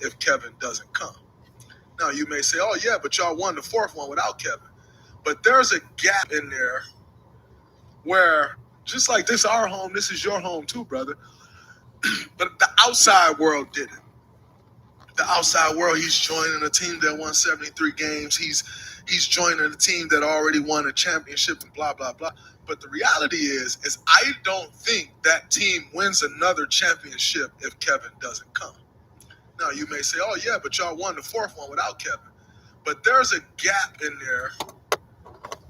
if Kevin doesn't come. Now, you may say, oh, yeah, but y'all won the fourth one without Kevin. But there's a gap in there where, just like this our home, this is your home too, brother. But the outside world didn't. The outside world, he's joining a team that won 73 games. He's joining a team that already won a championship and blah, blah, blah. But the reality is I don't think that team wins another championship if Kevin doesn't come. Now, you may say, oh, yeah, but y'all won the fourth one without Kevin. But there's a gap in there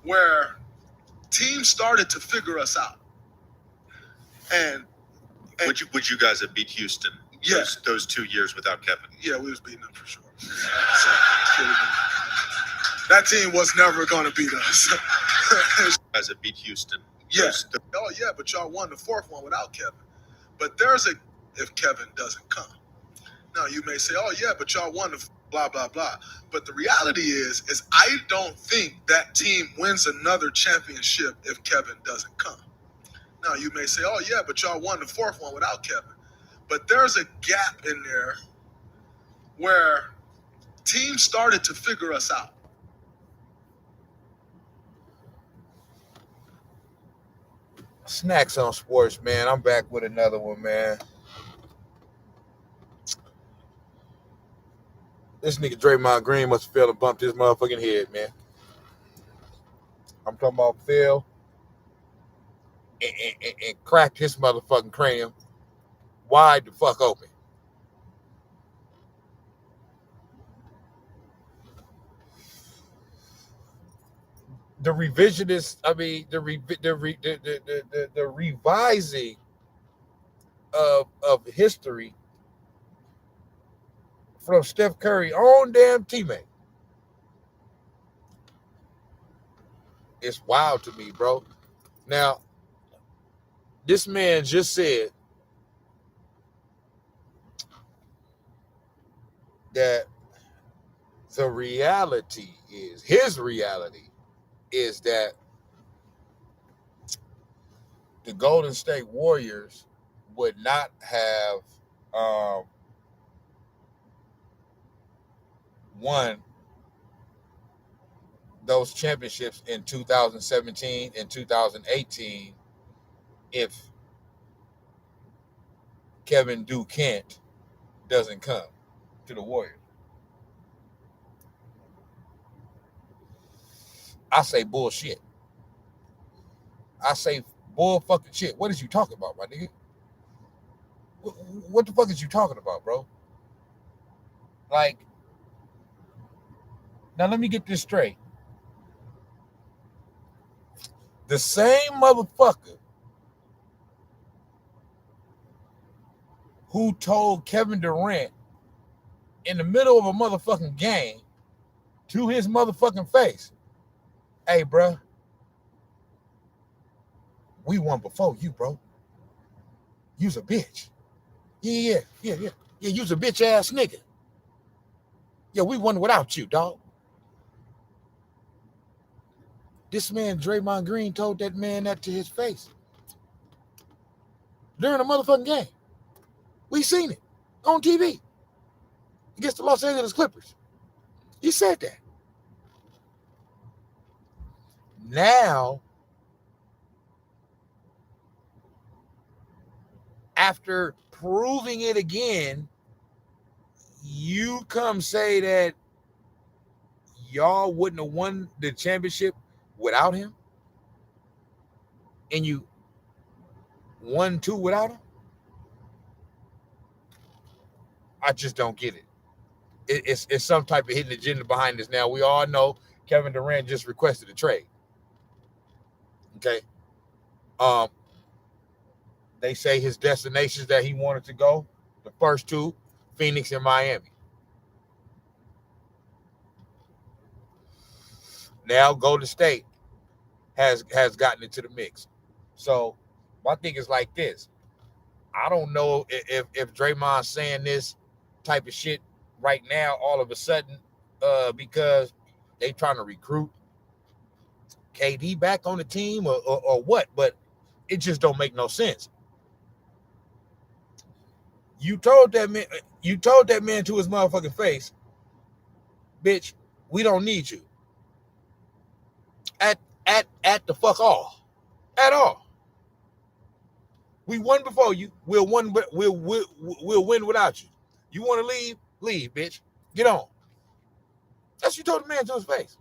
where teams started to figure us out. And would you guys have beat Houston those 2 years without Kevin? Yeah, we was beating them for sure. So, that team was never going to beat us. You guys have beat Houston. Oh, yeah, but y'all won the fourth one without Kevin. But there's a if Kevin doesn't come. Now, you may say, oh, yeah, but y'all won the blah, blah, blah. But the reality is I don't think that team wins another championship if Kevin doesn't come. Now, you may say, oh, yeah, but y'all won the fourth one without Kevin. But there's a gap in there where teams started to figure us out. Snax on Sports, man. I'm back with another one, man. This nigga Draymond Green must have fell and bumped his motherfucking head, man. I'm talking about Phil and cracked his motherfucking cranium wide the fuck open. The revisionist, I mean, the revising of history from Steph Curry's own damn teammate. It's wild to me, bro. Now, this man just said that his reality is that the Golden State Warriors would not have won those championships in 2017 and 2018 if Kevin Durant doesn't come to the Warriors. I say bullshit. I say bull fucking shit. What is you talking about, my nigga? What the fuck is you talking about, bro? Like, now let me get this straight. The same motherfucker who told Kevin Durant in the middle of a motherfucking game to his motherfucking face, hey, bro, we won before you, bro. You's a bitch. Yeah, you's a bitch ass nigga. Yeah, we won without you, dog. This man, Draymond Green, told that man that to his face during a motherfucking game. We seen it on TV against the Los Angeles Clippers. He said that. Now, after proving it again, you come say that y'all wouldn't have won the championship without him? And you won two without him? I just don't get it. It's some type of hidden agenda behind this. Now, we all know Kevin Durant just requested a trade. Okay. They say his destinations that he wanted to go, the first two, Phoenix and Miami. Now Golden State has gotten into the mix. So my thing is like this. I don't know if Draymond's saying this type of shit right now all of a sudden because they trying to recruit KD back on the team or what, but it just don't make no sense. You told that man, You told that man to his motherfucking face, bitch, we don't need you. At the fuck all. At all. We won before you. We'll win without you. You want to leave? Leave, bitch. Get on. That's what you told the man to his face.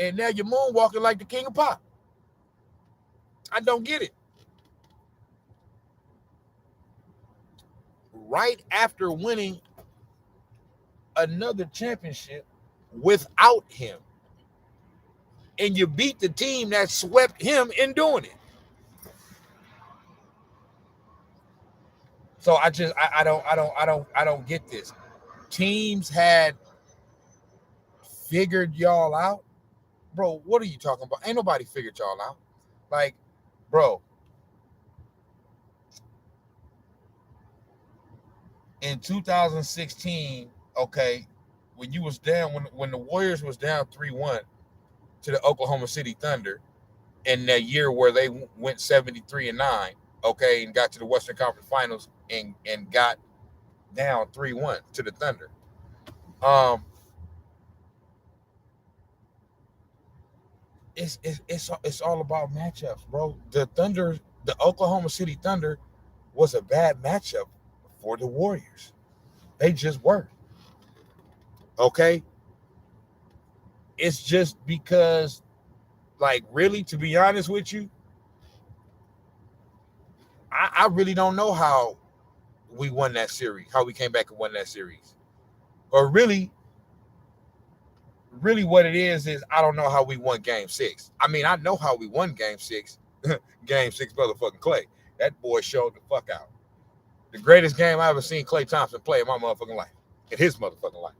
And now you're moonwalking like the king of pop. I don't get it. Right after winning another championship without him, and you beat the team that swept him in doing it. So I don't get this. Teams had figured y'all out. Bro, what are you talking about? Ain't nobody figured y'all out. Like, bro, in 2016, okay, when you was down, when the Warriors was down 3-1 to the Oklahoma City Thunder in that year where they went 73-9, okay, and got to the Western Conference Finals and got down 3-1 to the Thunder. It's all about matchups, bro. The Oklahoma City Thunder was a bad matchup for the Warriors. They just were. Okay? It's just because, like, really, to be honest with you, I really don't know how we won that series, how we came back and won that series. Or really what it is I don't know how we won Game 6. I mean, I know how we won Game 6. Game 6 motherfucking Klay. That boy showed the fuck out. The greatest game I ever seen Klay Thompson play in my motherfucking life. In his motherfucking life.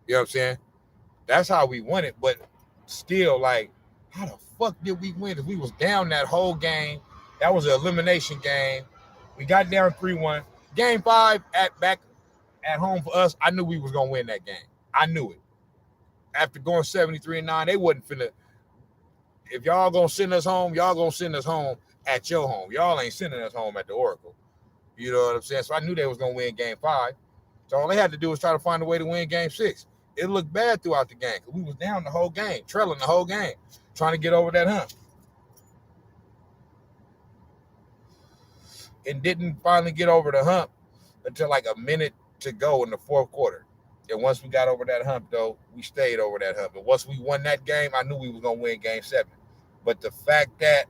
You know what I'm saying? That's how we won it. But still, like, how the fuck did we win? If we was down that whole game, that was an elimination game. We got down 3-1. Game 5 back at home for us, I knew we was going to win that game. I knew it. After going 73-9, they wasn't finna. If y'all gonna send us home, y'all gonna send us home at your home. Y'all ain't sending us home at the Oracle. You know what I'm saying? So I knew they was gonna win Game 5. So all they had to do was try to find a way to win Game 6. It looked bad throughout the game because we was down the whole game, trailing the whole game, trying to get over that hump. And didn't finally get over the hump until like a minute to go in the fourth quarter. And once we got over that hump, though, we stayed over that hump. And once we won that game, I knew we was going to win Game 7. But the fact that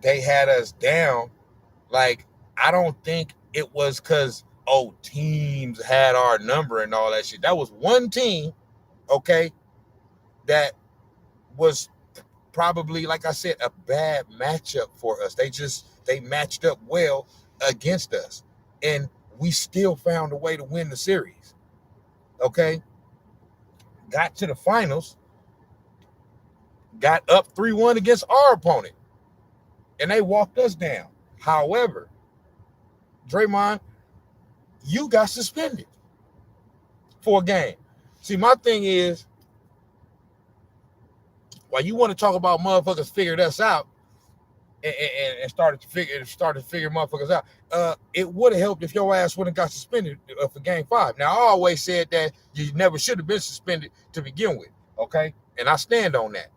they had us down, like, I don't think it was because, teams had our number and all that shit. That was one team, okay, that was probably, like I said, a bad matchup for us. They matched up well against us, and we still found a way to win the series. Okay? Got to the finals, got up 3-1 against our opponent, and they walked us down. However, Draymond, you got suspended for a game. See, my thing is, while you want to talk about motherfuckers figured us out, and started to figure motherfuckers out. It would have helped if your ass wouldn't got suspended for Game 5. Now, I always said that you never should have been suspended to begin with, okay? And I stand on that.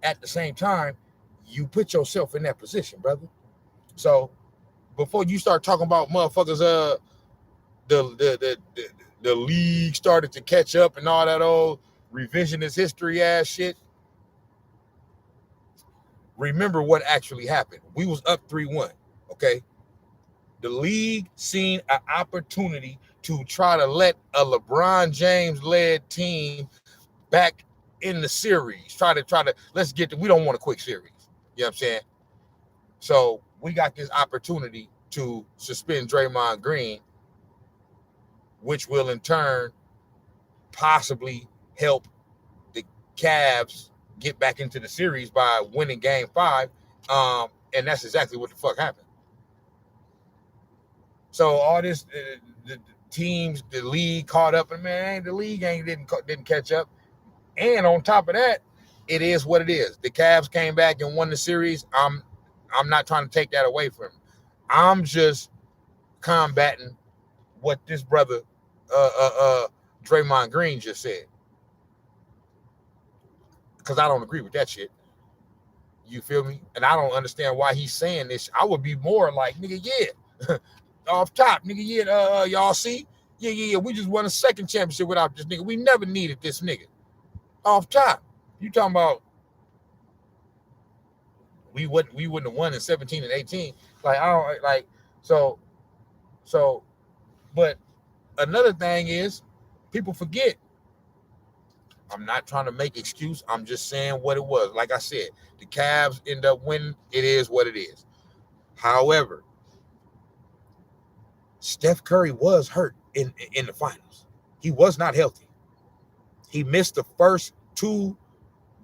At the same time, you put yourself in that position, brother. So before you start talking about motherfuckers, the league started to catch up and all that old revisionist history ass shit. Remember what actually happened. We was up 3-1, okay? The league seen an opportunity to try to let a LeBron James-led team back in the series. Try to we don't want a quick series. You know what I'm saying? So we got this opportunity to suspend Draymond Green, which will in turn possibly help the Cavs get back into the series by winning Game 5, and that's exactly what the fuck happened. So all this, the teams, the league caught up, and man, the league didn't catch up. And on top of that, it is what it is. The Cavs came back and won the series. I'm not trying to take that away from him. I'm just combating what this brother Draymond Green just said. Because I don't agree with that shit. You feel me? And I don't understand why he's saying this. I would be more like, nigga, yeah. Off top, nigga, yeah, y'all see? Yeah. We just won a second championship without this nigga. We never needed this nigga. Off top. You talking about we wouldn't have won in 17 and 18. Like, I don't like so but another thing is people forget. I'm not trying to make excuse. I'm just saying what it was. Like I said, the Cavs end up winning. It is what it is. However, Steph Curry was hurt in the finals. He was not healthy. He missed the first 2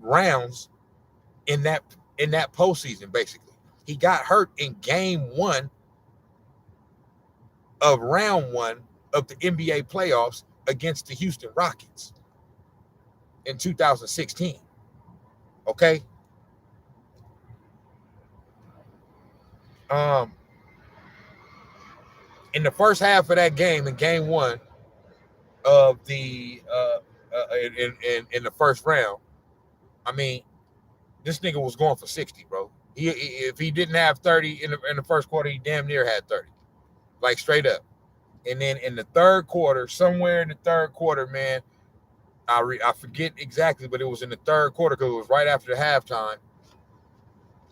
rounds in that postseason, basically. He got hurt in game 1 of round 1 of the NBA playoffs against the Houston Rockets in 2016. Okay? In the first half of that game, in game 1 of the in the first round, I mean, this nigga was going for 60, bro. If he didn't have 30 in the first quarter, he damn near had 30, like straight up. And then in the third quarter, somewhere in the third quarter, man, I forget exactly, but it was in the third quarter because it was right after the halftime.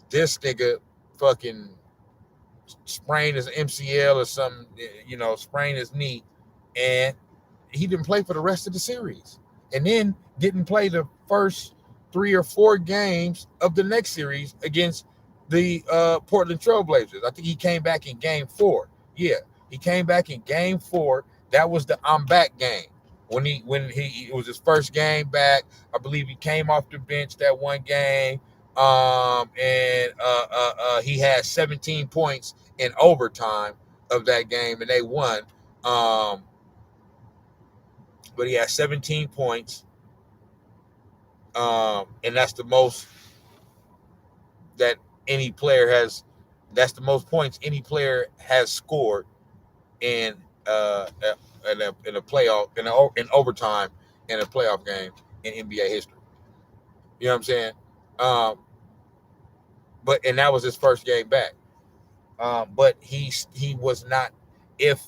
This nigga fucking sprained his MCL or something, sprained his knee, and he didn't play for the rest of the series. And then didn't play the first 3 or 4 games of the next series against the Portland Trailblazers. I think he came back in game 4. Yeah, he came back in game 4. That was the I'm back game. When it was his first game back. I believe he came off the bench that one game. And he had 17 points in overtime of that game, and they won. But he had 17 points. And that's the most that any player has. That's the most points any player has scored in a playoff in overtime in a playoff game in NBA history. You know what I'm saying? But that was his first game back. But he was not. If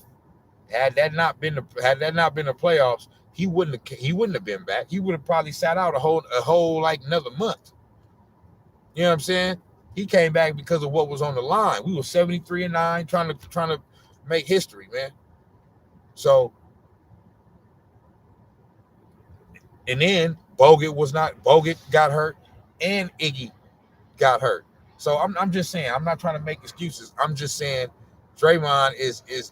had that not been the playoffs, he wouldn't have been back. He would have probably sat out a whole like another month. You know what I'm saying? He came back because of what was on the line. We were 73-9, trying to make history, man. So, and then Bogut got hurt, and Iggy got hurt. So I'm just saying, I'm not trying to make excuses. I'm just saying, Draymond is this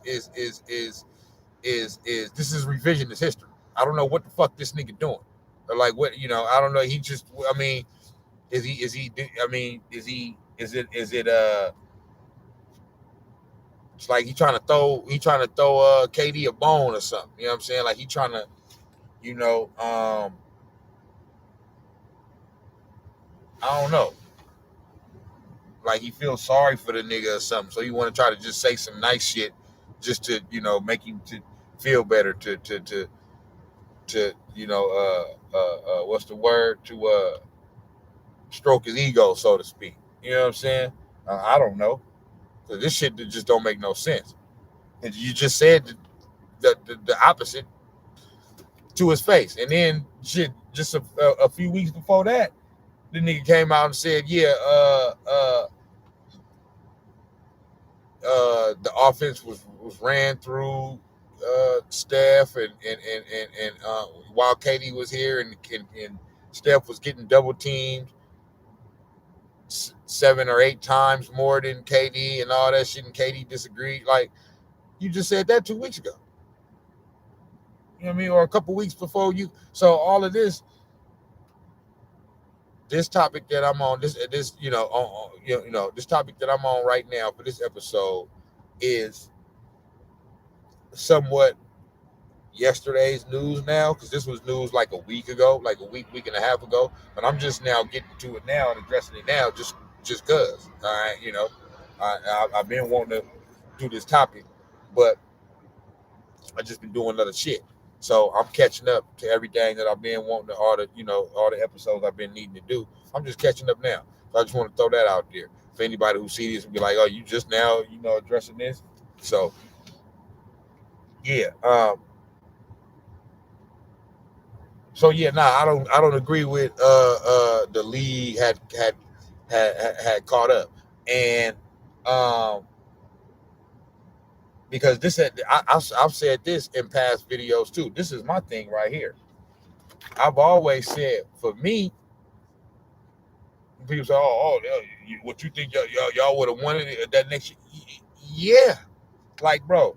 is revisionist history. I don't know what the fuck this nigga doing, or like what I don't know. He just, I mean, is it it's like he trying to throw KD a bone or something. You know what I'm saying? Like he trying to, I don't know. Like he feels sorry for the nigga or something. So you want to try to just say some nice shit just to, make him to feel better, to what's the word? To stroke his ego, so to speak. You know what I'm saying? I don't know. This shit just don't make no sense. And you just said the opposite to his face. And then shit, just a few weeks before that, the nigga came out and said, yeah, the offense was ran through Steph and while KD was here and Steph was getting double teamed 7 or 8 times more than KD and all that shit, and KD disagreed. Like, you just said that 2 weeks ago. You know what I mean? Or a couple weeks before you. So all of this topic that I'm on, this topic that I'm on right now for this episode is somewhat, yesterday's news now, because this was news like a week ago, like a week and a half ago. But I'm just now getting to it now and addressing it now, just cause. All right, I've been wanting to do this topic, but I just been doing other shit. So I'm catching up to everything that I've been wanting to, all the episodes I've been needing to do. I'm just catching up now. So I just want to throw that out there for anybody who sees this and be like, oh, you just now, addressing this. So yeah. I don't agree with the league had caught up. And because I've said this in past videos too. This is my thing right here. I've always said, for me, people say, what you think y'all would have won it that next year? Yeah, like, bro,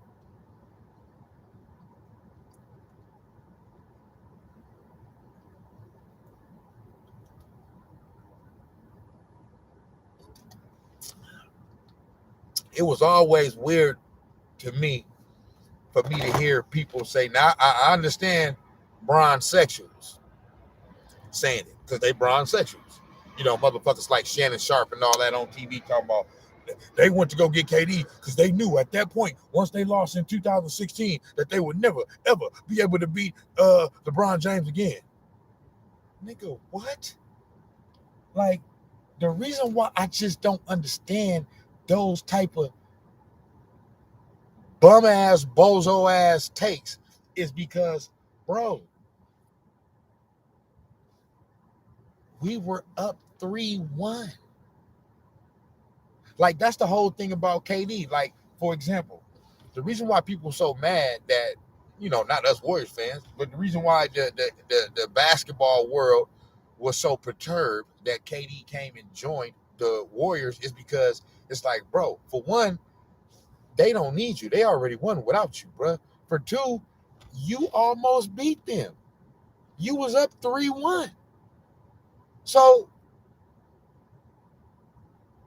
it was always weird to me for me to hear people say, now I understand bronzesexuals saying it because they bronzesexuals. Motherfuckers like Shannon Sharp and all that on TV talking about they went to go get KD because they knew at that point, once they lost in 2016, that they would never, ever be able to beat LeBron James again. Nigga, what? Like, the reason why I just don't understand those type of bum ass, bozo ass takes is because, bro, we were up 3-1. Like, that's the whole thing about KD. Like, for example, the reason why people are so mad that, not us Warriors fans, but the reason why the basketball world was so perturbed that KD came and joined the Warriors is because it's like, bro, for one, they don't need you. They already won without you, bro. For two, you almost beat them. You was up 3-1. So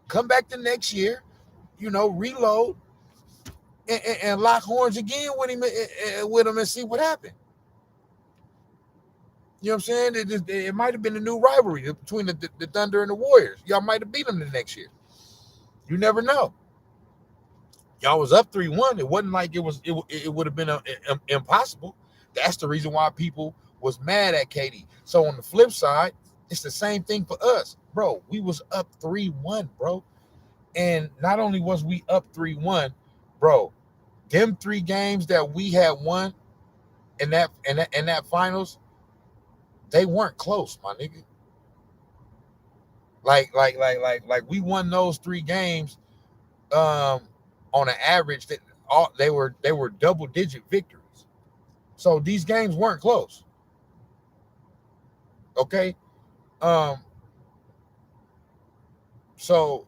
come back the next year, reload and lock horns again with him and see what happened. You know what I'm saying? It might have been a new rivalry between the Thunder and the Warriors. Y'all might have beat them the next year. You never know. Y'all was up 3-1. It wasn't like it would have been impossible. That's the reason why people was mad at KD. So on the flip side, it's the same thing for us. Bro, we was up 3-1, bro. And not only was we up 3-1, bro, them 3 games that we had won in that finals, they weren't close, my nigga. Like we won those 3 games on an average that they were double digit victories. So these games weren't close. Okay? So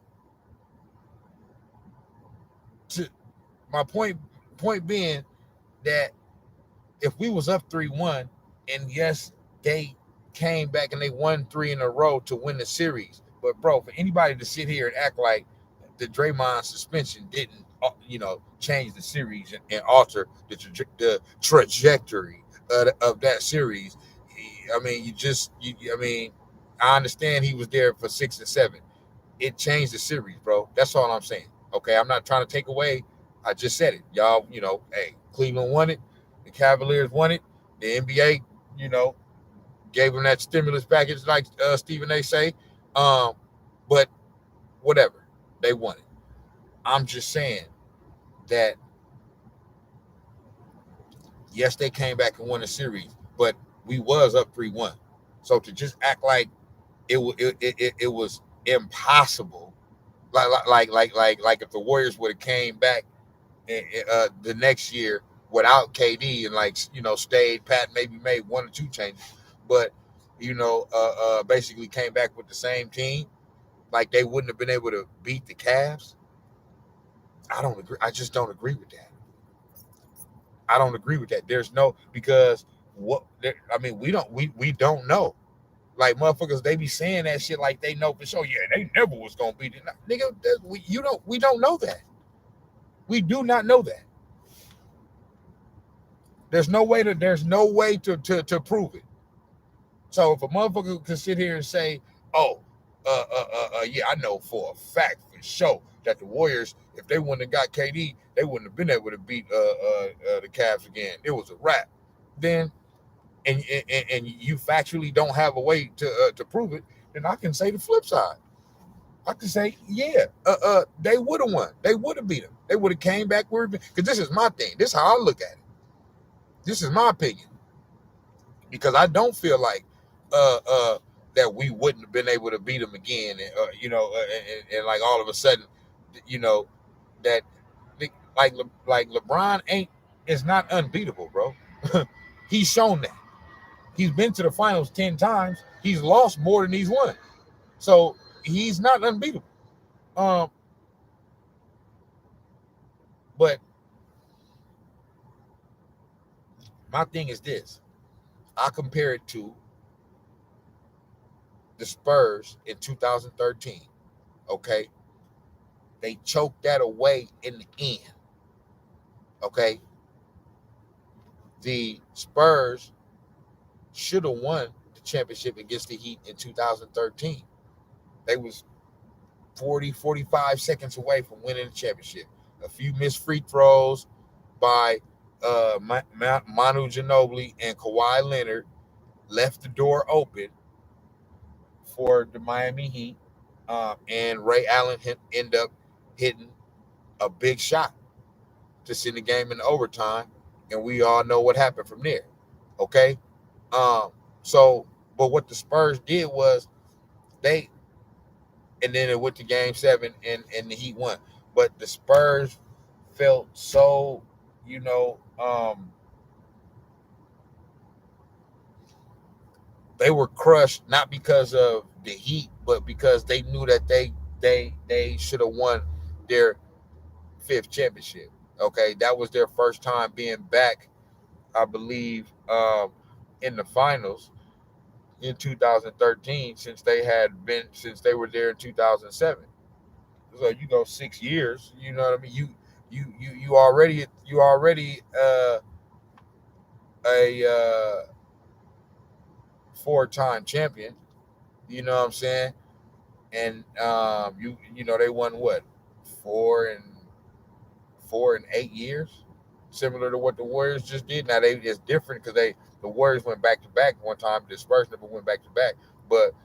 to my point being that if we was up 3-1, and yes, they came back and they won 3 in a row to win the series. But bro, for anybody to sit here and act like the Draymond suspension didn't, change the series and alter the trajectory of that series, I mean, I understand he was there for 6 and 7. It changed the series, bro. That's all I'm saying. Okay, I'm not trying to take away. I just said it, y'all. Hey, Cleveland won it. The Cavaliers won it. The NBA, gave them that stimulus package, like Stephen A. say. But whatever, they won it. I'm just saying that yes, they came back and won the series, but we was up 3-1. So to just act like it was impossible, like if the Warriors would have came back the next year without KD and stayed pat, maybe made 1 or 2 changes, but basically came back with the same team, like they wouldn't have been able to beat the Cavs. I don't agree. I just don't agree with that. I don't agree with that. There's no, because we don't know. Like, motherfuckers, they be saying that shit like they know for sure. Yeah, they never was gonna beat it. Nigga, we don't know that. We do not know that. There's no way to prove it. So if a motherfucker can sit here and say, "Oh, yeah, I know for a fact, for sure, that the Warriors, if they wouldn't have got KD, they wouldn't have been able to beat the Cavs again. It was a wrap." Then, and you factually don't have a way to prove it, then I can say the flip side. I can say, yeah, they would have won. They would have beat them. They would have came back where, because this is my thing. This is how I look at it. This is my opinion, because I don't feel like that we wouldn't have been able to beat them again, and like all of a sudden, you know, that like LeBron is not unbeatable, bro. He's shown that. He's been to the finals 10 times. He's lost more than he's won. So he's not unbeatable. But my thing is this. I compare it to the Spurs in 2013. Okay. They choked that away in the end. Okay. The Spurs should have won the championship against the Heat in 2013. They was 45 seconds away from winning the championship. A few missed free throws by Manu Ginobili and Kawhi Leonard left the door open for the Miami Heat, and Ray Allen ended up hitting a big shot to send the game in overtime, and we all know what happened from there. Okay, but what the Spurs did was and then it went to Game 7, and the Heat won. But the Spurs felt so, they were crushed, not because of the Heat, but because they knew that they should have won their 5th championship. Okay, that was their first time being back, I believe, in the finals in 2013, since they were there in 2007. So 6 years. You know what I mean? You already a 4-time champion. You know what I'm saying? And they won what, 4 and 8 years, similar to what the Warriors just did. Now it's different because the Warriors went back to back one time. The Spurs never went back to back, but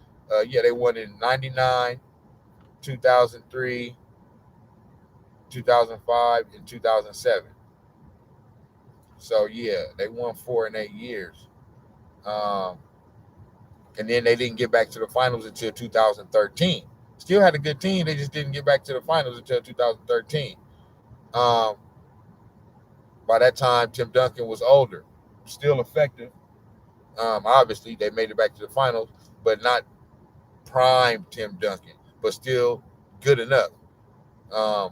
they won in 99, 2003, 2005, and 2007. So yeah, they won 4 and 8 years, and then they didn't get back to the finals until 2013. Still had a good team, they just didn't get back to the finals until 2013. By that time, Tim Duncan was older, still effective. Obviously, they made it back to the finals, but not prime Tim Duncan, but still good enough. But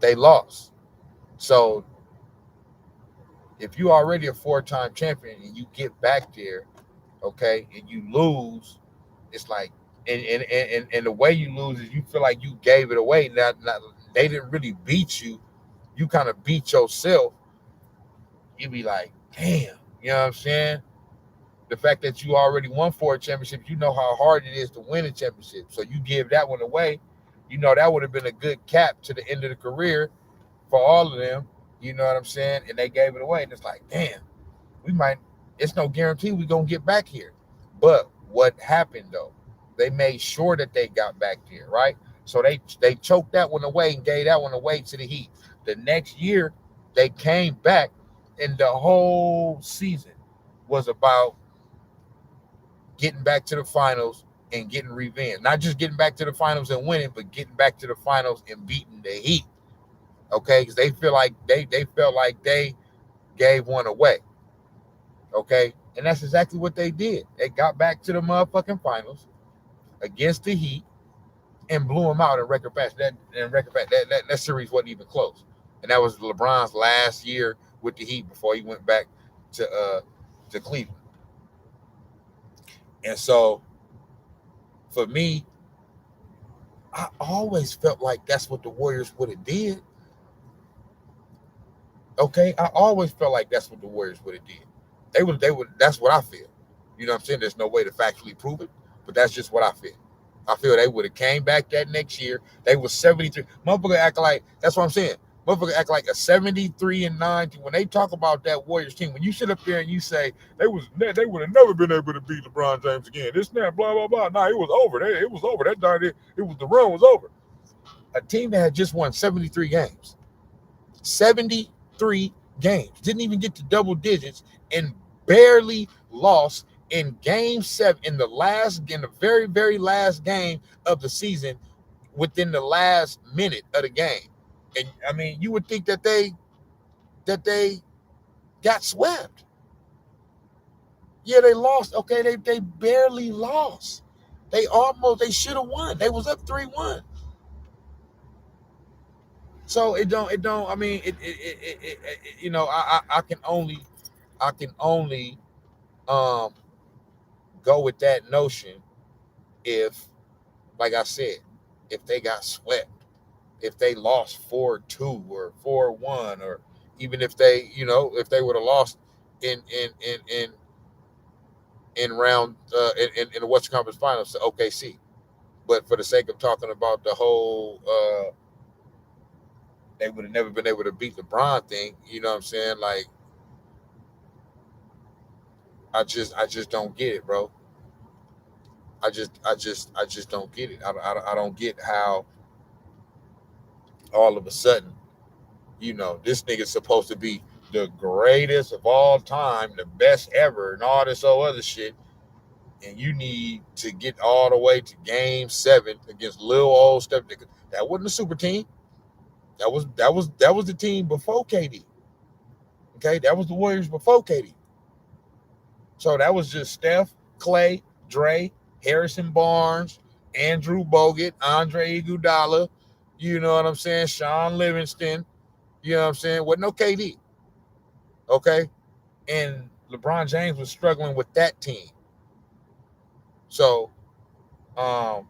they lost. So if you already a 4-time champion and you get back there, okay, and you lose, it's like, and the way you lose is you feel like you gave it away. Not they didn't really beat you. You kind of beat yourself. You be like, damn, you know what I'm saying? The fact that you already won 4 championships, you know how hard it is to win a championship. So you give that one away, that would have been a good cap to the end of the career for all of them. You know what I'm saying? And they gave it away. And it's like, damn, it's no guarantee we're going to get back here. But what happened, though? They made sure that they got back there, right? So they choked that one away and gave that one away to the Heat. The next year, they came back, and the whole season was about getting back to the finals and getting revenge. Not just getting back to the finals and winning, but getting back to the finals and beating the Heat. Okay, because they felt like they gave one away. Okay, and that's exactly what they did. They got back to the motherfucking finals against the Heat and blew them out in record fashion. That series wasn't even close, and that was LeBron's last year with the Heat before he went back to Cleveland. And so, for me, I always felt like that's what the Warriors would have did. Okay, I always felt like that's what the Warriors would have did. They would. That's what I feel. You know what I'm saying? There's no way to factually prove it, but that's just what I feel. I feel they would have came back that next year. They was 73. Motherfucker act like that's what I'm saying. Motherfucker act like a 73-9. When they talk about that Warriors team, when you sit up there and you say they would have never been able to beat LeBron James again. This and that, blah blah blah. Nah, it was over. It was over. That night it was the run was over. A team that had just won 73 games. 73 games. Didn't even get to double digits and barely lost in game 7 in the very, very last game of the season within the last minute of the game. And I mean, you would think that they got swept. Yeah, they lost. Okay, they barely lost. They should have won. They was up 3-1. So it don't I mean I can only um go with that notion if, like I said, if they got swept, if they lost 4-2 or 4-1, or even if if they would have lost in round in the Western Conference Finals to OKC. But for the sake of talking about the whole they would have never been able to beat LeBron thing, you know what I'm saying? Like I just don't get it, bro. I just don't get it. I don't get how all of a sudden, this nigga's supposed to be the greatest of all time, the best ever, and all this other shit, and you need to get all the way to game 7 against little old Steph. That wasn't a super team. That was the team before KD. Okay, that was the Warriors before KD. So that was just Steph, Clay, Dre, Harrison Barnes, Andrew Bogut, Andre Iguodala. You know what I'm saying? Sean Livingston. You know what I'm saying? Wasn't no KD. Okay, and LeBron James was struggling with that team. So, um,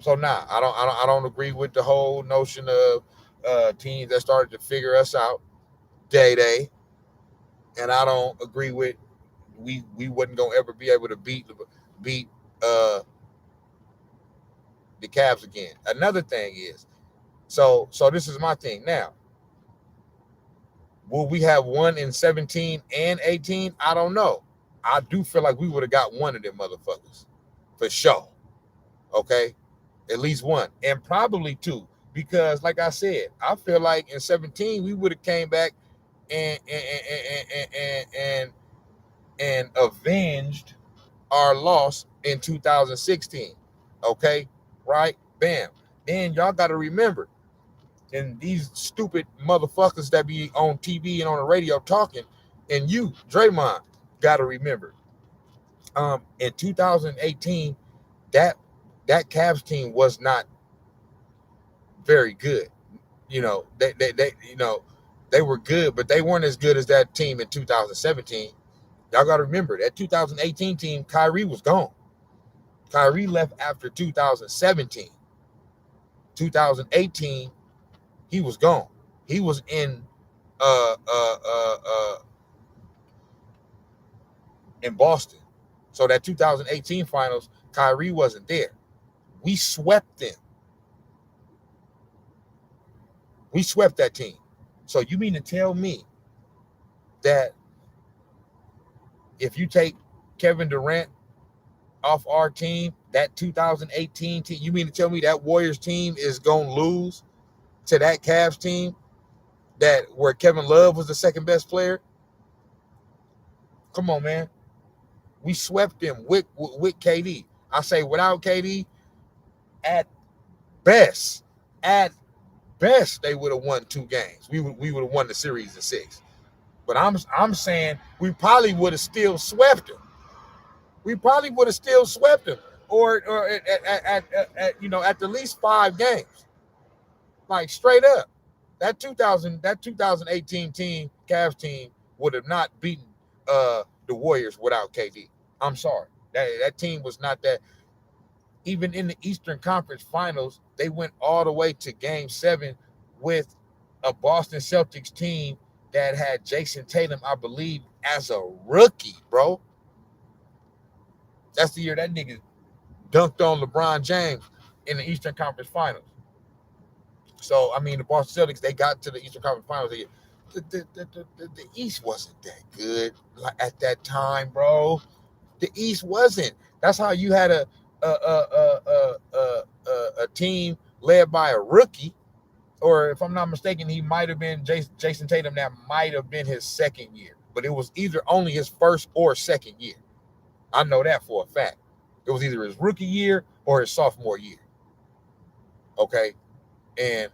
I don't agree with the whole notion of teams that started to figure us out day, and I don't agree with we wasn't gonna ever be able to beat uh the Cavs again. Another thing is, so this is my thing now. Will we have one in 17 and 18? I don't know. I do feel like we would have got one of them motherfuckers for sure. Okay, at least one, and probably two, because like I said, I feel like in 17 we would have came back and and avenged our loss in 2016. Okay, right? Bam. Then y'all got to remember, and these stupid motherfuckers that be on TV and on the radio talking, and you, Draymond, got to remember, in 2018, that Cavs team was not very good. They were good, but they weren't as good as that team in 2017. Y'all got to remember that 2018 team, Kyrie was gone. Kyrie left after 2017. 2018, he was gone. He was in Boston. So that 2018 finals, Kyrie wasn't there. We swept them. We swept that team. So you mean to tell me that if you take Kevin Durant off our team, that 2018 team, you mean to tell me that Warriors team is going to lose to that Cavs team that where Kevin Love was the second best player? Come on, man. We swept them with KD. I say without KD, at best, at best, they would have won 2 games. We would have won the series in 6. But I'm saying we probably would have still swept them. We probably would have still swept them, or at the least 5 games, like straight up. That 2018 team, Cavs team, would have not beaten the Warriors without KD. I'm sorry, that team was not that. Even in the Eastern Conference Finals, they went all the way to Game 7 with a Boston Celtics team that had Jason Tatum, I believe, as a rookie, bro. That's the year that nigga dunked on LeBron James in the Eastern Conference Finals. So, I mean, the Boston Celtics, they got to the Eastern Conference Finals. The East wasn't that good at that time, bro. The East wasn't. That's how you had a team led by a rookie, or if I'm not mistaken, he might have been Jason Tatum. That might have been his second year, but it was either only his first or second year. I know that for a fact. It was either his rookie year or his sophomore year. Okay, and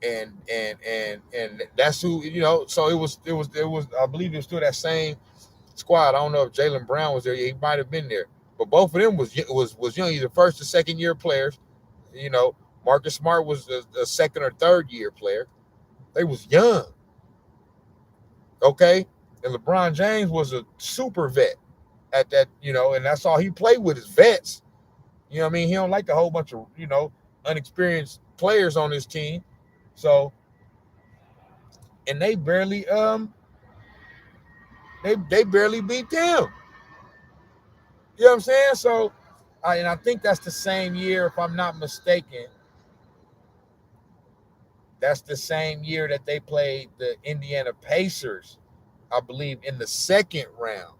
and that's who, you know. So it was. I believe it was still that same squad. I don't know if Jaylen Brown was there. He might have been there, but both of them was young, either first or second year players. You know, Marcus Smart was a second or third year player. They was young. Okay, and LeBron James was a super vet at that. You know, and that's all he played with is vets. You know what I mean? He don't like a whole bunch of, you know, unexperienced players on his team. So, and they barely they barely beat them. You know what I'm saying? So, I think that's the same year, if I'm not mistaken. That's the same year that they played the Indiana Pacers, I believe, in the second round.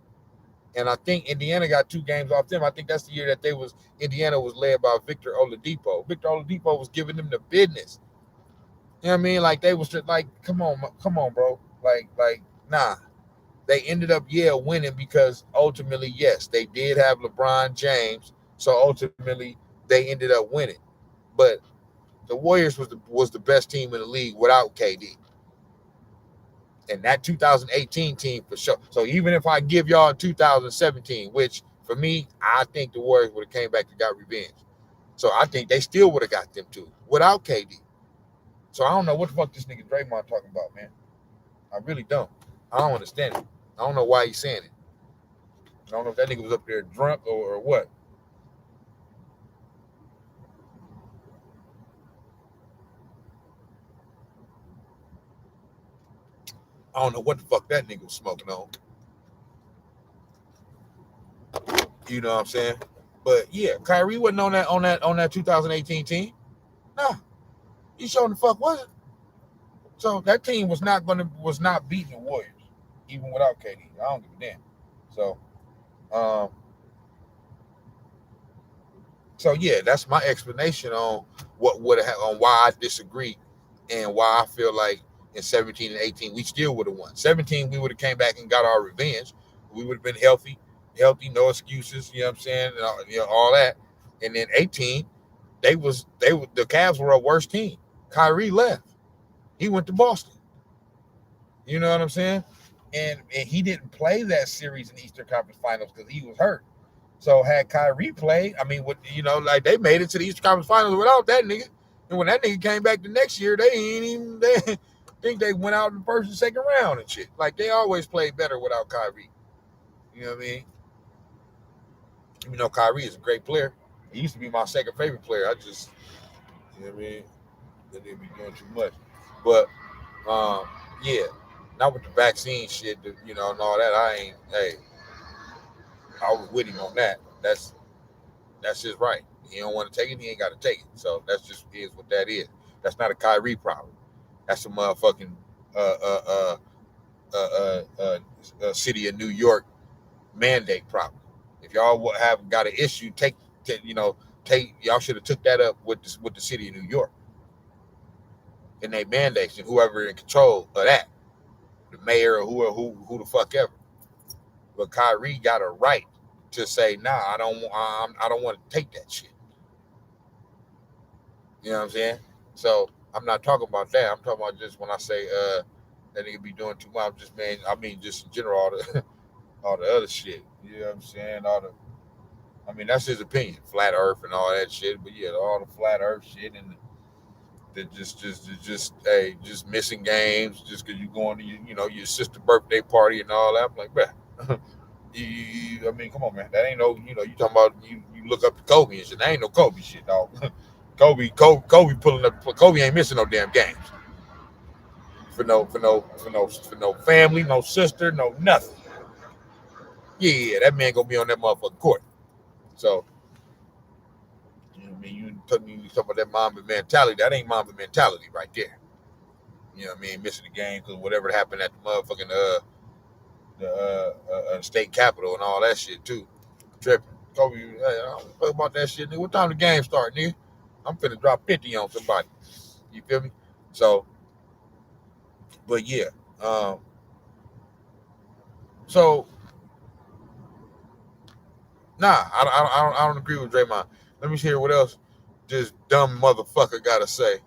And I think Indiana got 2 games off them. I think that's the year that Indiana was led by Victor Oladipo. Victor Oladipo was giving them the business. You know what I mean? Like, they was just like, come on, bro. Like, nah. They ended up, winning because ultimately, yes, they did have LeBron James. So ultimately, they ended up winning. But the Warriors was the best team in the league without KD. And that 2018 team for sure. So even if I give y'all 2017, which for me, I think the Warriors would have came back and got revenge. So I think they still would have got them too without KD. So I don't know what the fuck this nigga Draymond talking about, man. I really don't. I don't understand it. I don't know why he's saying it. I don't know if that nigga was up there drunk or what. I don't know what the fuck that nigga was smoking on. You know what I'm saying? But yeah, Kyrie wasn't on that 2018 team. Nah, he showing the fuck wasn't. So that team was not beating the Warriors, even without KD. I don't give a damn. So yeah, that's my explanation on what would have on why I disagree and why I feel like in 17 and 18 we still would have won. 17 we would have came back and got our revenge. We would have been healthy, no excuses. You know what I'm saying? And, all that. And then 18, the Cavs were a worse team. Kyrie left. He went to Boston. You know what I'm saying? And he didn't play that series in the Eastern Conference Finals because he was hurt. So had Kyrie played, I mean, like they made it to the Eastern Conference Finals without that nigga. And when that nigga came back the next year, they think they went out in the first and second round and shit. Like they always played better without Kyrie. You know what I mean? You know, Kyrie is a great player. He used to be my second favorite player. I just, you know what I mean? They didn't be doing too much. But yeah, not with the vaccine shit, and all that. I was with him on that. That's his right. He don't want to take it, he ain't got to take it. So that's just is what that is. That's not a Kyrie problem. That's a motherfucking city of New York mandate problem. If y'all have got an issue, y'all should have took that up with the city of New York and they mandates and whoever in control of that, the mayor or who the fuck ever. But Kyrie got a right to say, nah, I don't want to take that shit. You know what I'm saying? So I'm not talking about that. I'm talking about just when I say that nigga be doing too much. I mean just in general all the other shit. You know what I'm saying? That's his opinion, flat Earth and all that shit. But yeah, all the flat Earth shit and the just missing games just because you going to your sister's birthday party and all that. I'm like, bruh. Come on, man. That ain't no, you talking about you look up to Kobe and shit. That ain't no Kobe shit, dog. Kobe pulling up. Kobe ain't missing no damn games for no family, no sister, no nothing. Yeah, that man gonna be on that motherfucking court. So, you know what I mean, you talk about that Mamba mentality. That ain't Mamba mentality right there. You know what I mean? Missing the game because whatever happened at the motherfucking the state capitol and all that shit too. Tripping. Kobe, hey, I don't talk about that shit, nigga. What time the game start, nigga? I'm finna drop 50 on somebody. You feel me? So, but yeah. So nah, I don't agree with Draymond. Let me hear what else this dumb motherfucker gotta say.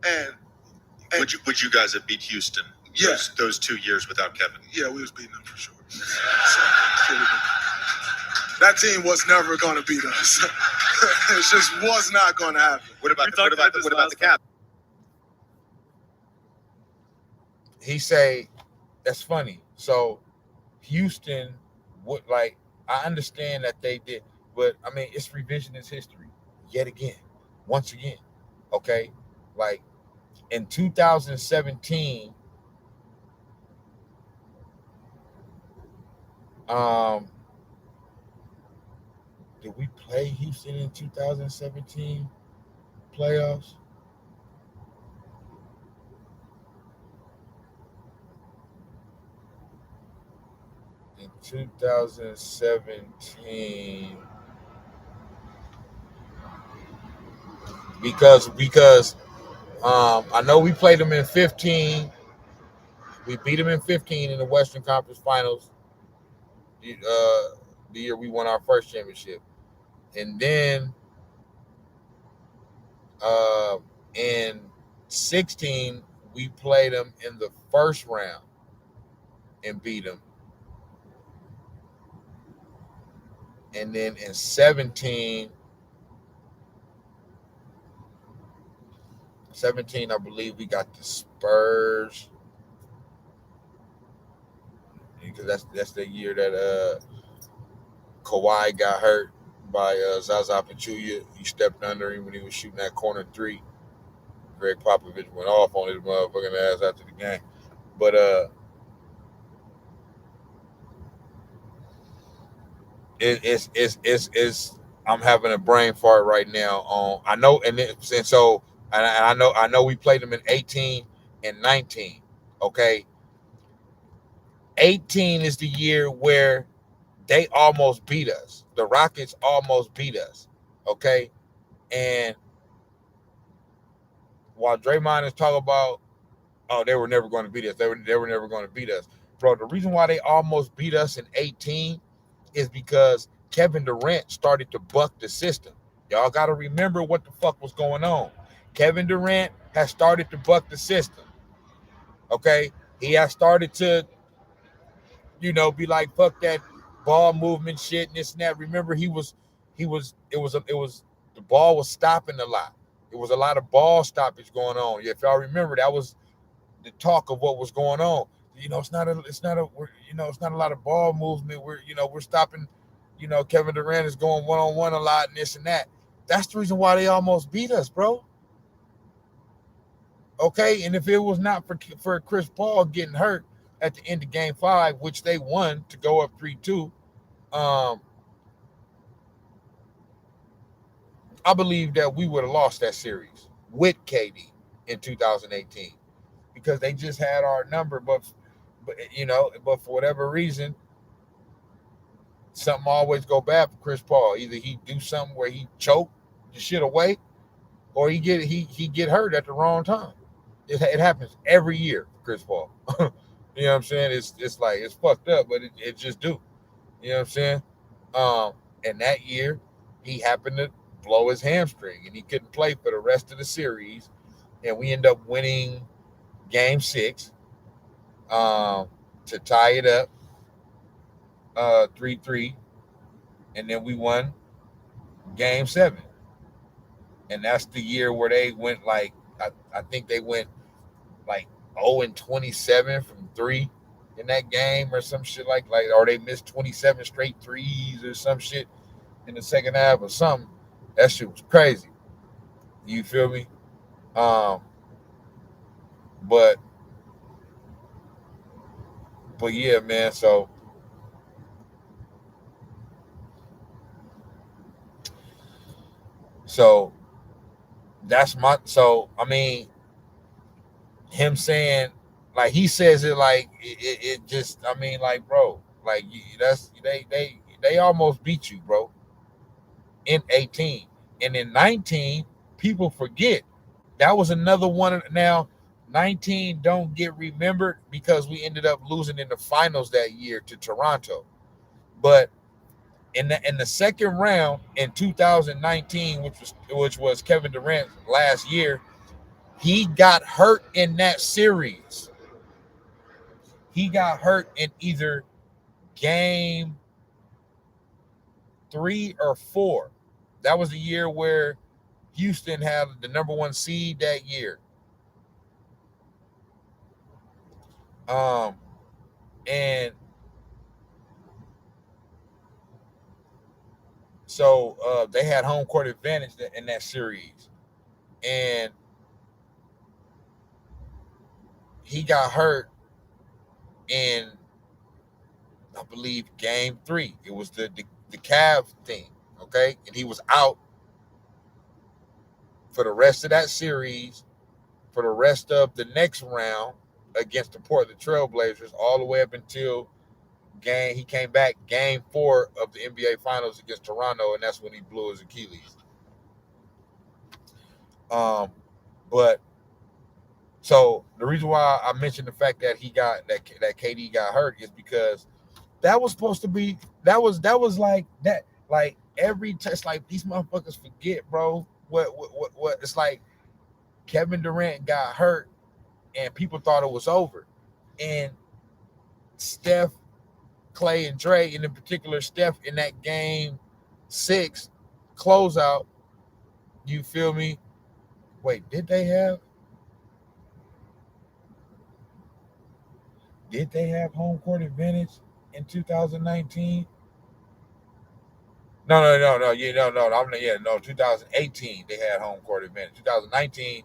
And Would you guys have beat Houston? Yeah. Those 2 years without Kevin. Yeah, we was beating them for sure. That team was never going to beat us. It just was not going to happen. What about the Cap? He say that's funny. So Houston would like I understand that they did, but I mean it's revisionist history yet again, once again. Okay, like in 2017, did we play Houston in 2017 playoffs? In 2017, because I know we played them in 15. We beat them in 15 in the Western Conference Finals. The year we won our first championship, and then in 16 we played them in the first round and beat them, and then in 17 I believe we got the Spurs, because that's the year that Kawhi got hurt by Zaza Pachulia. He stepped under him when he was shooting that corner three. Greg Popovich went off on his motherfucking ass after the game. But it's I'm having a brain fart right now on I know and so I know we played them in 18 and 19. Okay. 18 is the year where they almost beat us. The Rockets almost beat us. Okay. And while Draymond is talking about, oh, they were never going to beat us. They were never going to beat us. Bro, the reason why they almost beat us in 18 is because Kevin Durant started to buck the system. Y'all got to remember what the fuck was going on. Kevin Durant has started to buck the system. Okay? He has started to, be like, fuck that ball movement shit and this and that. Remember, it was the ball was stopping a lot. It was a lot of ball stoppage going on. If y'all remember, that was the talk of what was going on. It's not a lot of ball movement. We're stopping. Kevin Durant is going one-on-one a lot and this and that. That's the reason why they almost beat us, bro. Okay, and if it was not for Chris Paul getting hurt at the end of Game 5, which they won to go up 3-2, I believe that we would have lost that series with KD in 2018 because they just had our number, but for whatever reason, something always go bad for Chris Paul. Either he do something where he choke the shit away, or he get hurt at the wrong time. It happens every year for Chris Paul. You know what I'm saying? It's like it's fucked up, but it just do. You know what I'm saying? And that year he happened to blow his hamstring and he couldn't play for the rest of the series, and we end up winning Game 6 to tie it up 3-3, and then we won Game 7, and that's the year where they went like I think they went like 0-27 from 3 in that game or some shit or they missed 27 straight threes or some shit in the second half or something. That shit was crazy. You feel me? Um, but yeah, man. So that's my. So I mean, him saying like he says it like it just. I mean, like bro, like that's they almost beat you, bro, in 18 and in 19. People forget that was another one. Now 19 don't get remembered because we ended up losing in the finals that year to Toronto, but in the second round in 2019, which was Kevin Durant's last year, he got hurt in that series. He got hurt in either game 3 or 4. That was the year where Houston had the number 1 seed that year. Um, and so they had home court advantage in that series, and he got hurt in, I believe, game 3. It was the calf thing, okay, and he was out for the rest of that series, for the rest of the next round against the Portland Trailblazers, all the way up until he came back game 4 of the NBA Finals against Toronto, and that's when he blew his Achilles. But so the reason why I mentioned the fact that he got that KD got hurt is because that was supposed to be that was like that, like every test, like these motherfuckers forget, bro. What it's like Kevin Durant got hurt and people thought it was over. And Steph, Clay, and Dre, and in particular Steph in that game 6 closeout, you feel me? Wait, did they have home court advantage in 2019? No. Yeah, no. No. 2018 they had home court advantage. 2019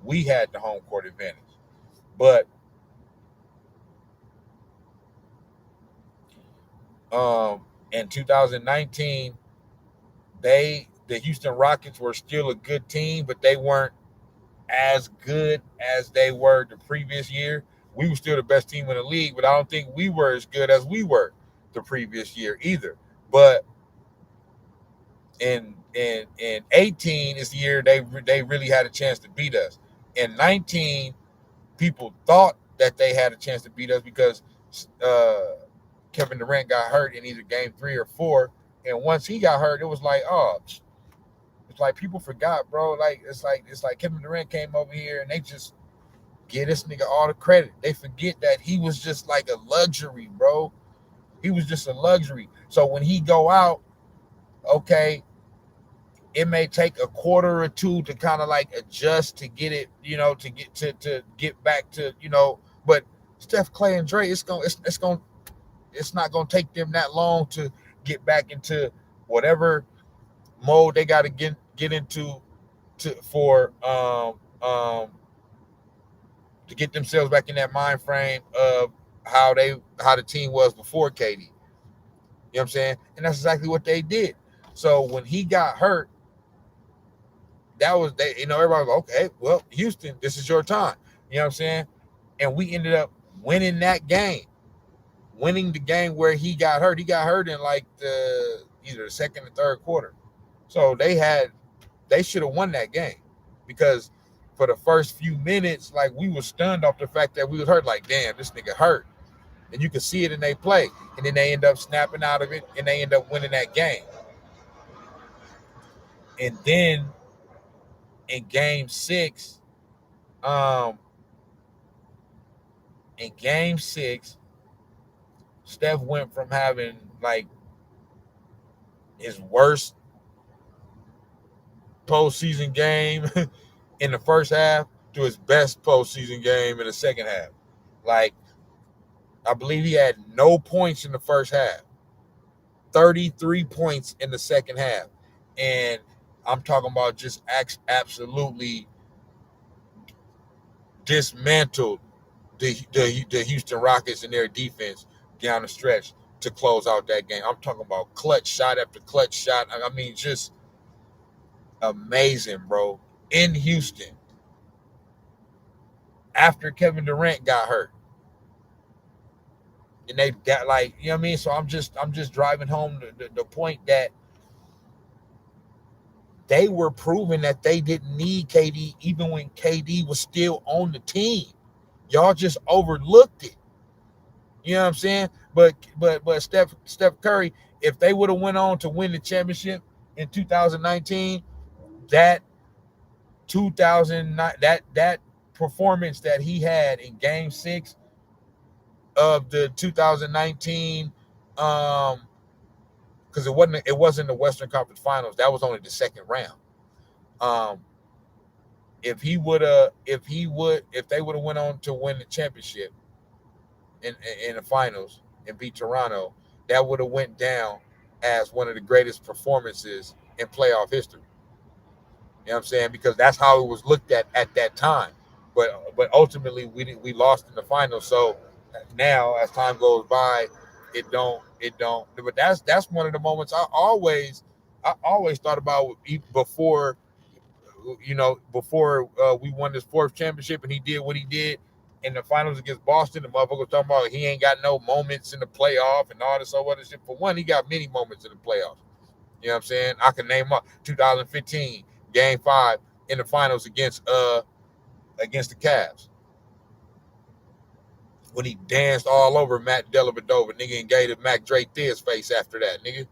we had the home court advantage. But in 2019, the Houston Rockets were still a good team, but they weren't as good as they were the previous year. We were still the best team in the league, but I don't think we were as good as we were the previous year either. But in 18 is the year they really had a chance to beat us. In 19, people thought that they had a chance to beat us because Kevin Durant got hurt in either game 3 or 4, and once he got hurt, it was like, oh, it's like people forgot, bro. Like it's like Kevin Durant came over here and they just give this nigga all the credit. They forget that he was just like a luxury, bro. He was just a luxury. So when he go out, okay, it may take a quarter or two to kind of like adjust to get it, to get back to, but Steph, Clay, and Dre, it's not gonna take them that long to get back into whatever mode they got to get into to get themselves back in that mind frame of how the team was before KD. You know what I'm saying? And that's exactly what they did. So when he got hurt, that was everybody was okay, well, Houston, this is your time. You know what I'm saying? And we ended up winning that game. Winning the game where he got hurt. He got hurt in like either the second or third quarter. So they should have won that game because for the first few minutes, like we were stunned off the fact that we was hurt. Like, damn, this nigga hurt. And you could see it in they play. And then they end up snapping out of it and they end up winning that game. And then in game 6, Steph went from having like his worst postseason game in the first half to his best postseason game in the second half. Like, I believe he had no points in the first half, 33 points in the second half. And I'm talking about just absolutely dismantled the Houston Rockets and their defense down the stretch to close out that game. I'm talking about clutch shot after clutch shot. I mean, just amazing, bro. In Houston, after Kevin Durant got hurt, and they got like, you know what I mean. So I'm just driving home the point that they were proving that they didn't need KD even when KD was still on the team. Y'all just overlooked it. You know what I'm saying? But Steph Curry, if they would have went on to win the championship in 2019, that 2009 that performance that he had in Game 6 of the 2019, because it wasn't the Western Conference Finals. That was only the second round. If they would have went on to win the championship in the finals and beat Toronto, that would have went down as one of the greatest performances in playoff history. You know what I'm saying? Because that's how it was looked at that time. But ultimately we lost in the finals. So now as time goes by, it don't. But that's one of the moments I always thought about before. Before we won this fourth championship and he did what he did in the finals against Boston, the motherfucker talking about he ain't got no moments in the playoff and all this other shit. For one, he got many moments in the playoffs. You know what I'm saying? I can name up 2015, Game 5 in the finals against the Cavs. When he danced all over Matt Dellavedova, nigga, and gave Mac Dre his face after that, nigga.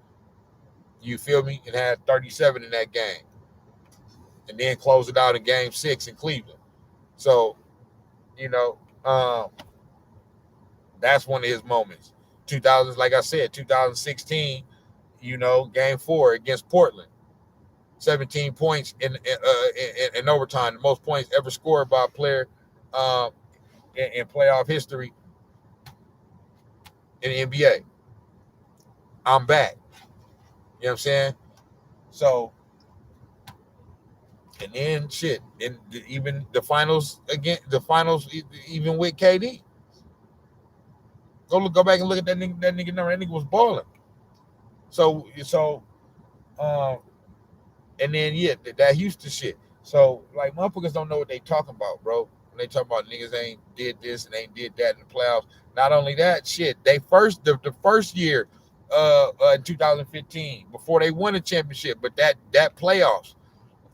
You feel me? And had 37 in that game. And then closed it out in Game 6 in Cleveland. So, that's one of his moments. 2000, like I said, 2016, Game 4 against Portland. 17 points in overtime, the most points ever scored by a player in playoff history in the NBA. I'm back. You know what I'm saying? So, and then shit, and even the finals even with KD. Go back and look at that nigga number. That nigga was balling. So, and then that Houston shit. So like motherfuckers don't know what they talking about, bro. When they talk about niggas ain't did this and ain't did that in the playoffs. Not only that, shit, the first year in 2015, before they won the championship, but that playoffs,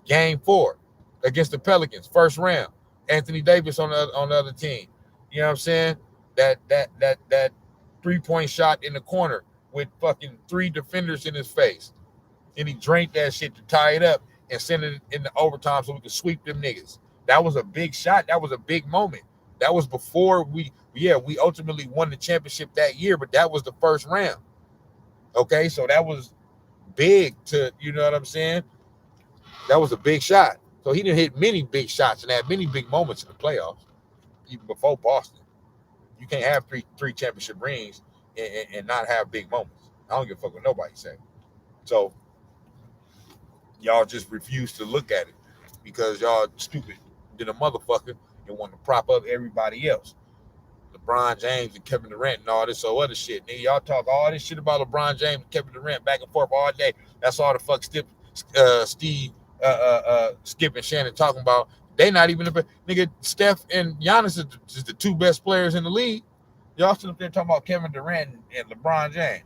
Game 4 against the Pelicans, first round, Anthony Davis on the other team. You know what I'm saying? That 3-point shot in the corner with fucking 3 defenders in his face. And he drank that shit to tie it up and send it in the overtime so we could sweep them niggas. That was a big shot. That was a big moment. That was before we ultimately won the championship that year, but that was the first round. Okay, so that was big to, you know what I'm saying? That was a big shot. So he didn't hit many big shots and had many big moments in the playoffs, even before Boston. You can't have three championship rings and not have big moments. I don't give a fuck what nobody say. So y'all just refuse to look at it because y'all stupid than a motherfucker and want to prop up everybody else. LeBron James and Kevin Durant and all this other shit. Nigga, y'all talk all this shit about LeBron James and Kevin Durant back and forth all day. That's all the fuck Steve, Skip and Shannon talking about. They not even nigga. Steph and Giannis is the 2 best players in the league. Y'all still up there talking about Kevin Durant and LeBron James.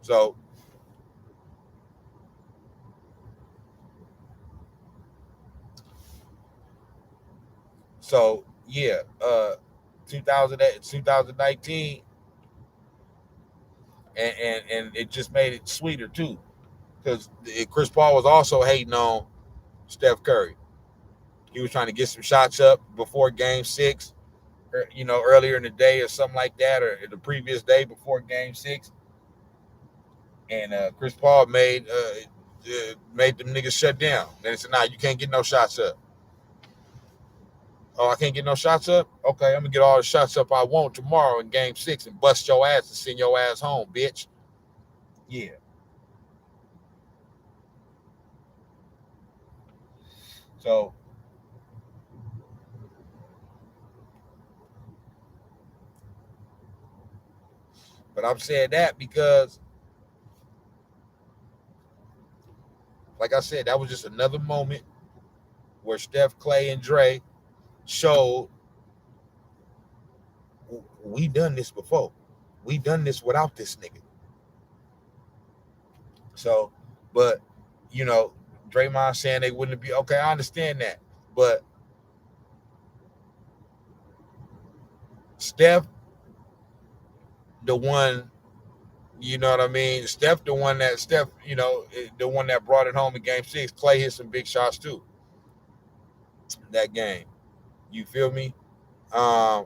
So yeah, 2019, and it just made it sweeter too, because Chris Paul was also hating on Steph Curry. He was trying to get some shots up before Game 6, earlier in the day or something like that, or the previous day before Game 6. And Chris Paul made them niggas shut down. Then he said, "Nah, you can't get no shots up." Oh, I can't get no shots up? Okay, I'm gonna get all the shots up I want tomorrow in Game 6 and bust your ass and send your ass home, bitch. Yeah. So but I'm saying that because, like I said, that was just another moment where Steph, Clay, and Dre showed we done this before. We done this without this nigga. So, but you know, Draymond saying they wouldn't be okay. I understand that, but Steph, the one, you know what I mean. Steph, the one that brought it home in Game 6. Clay hit some big shots too. That game, you feel me? Um,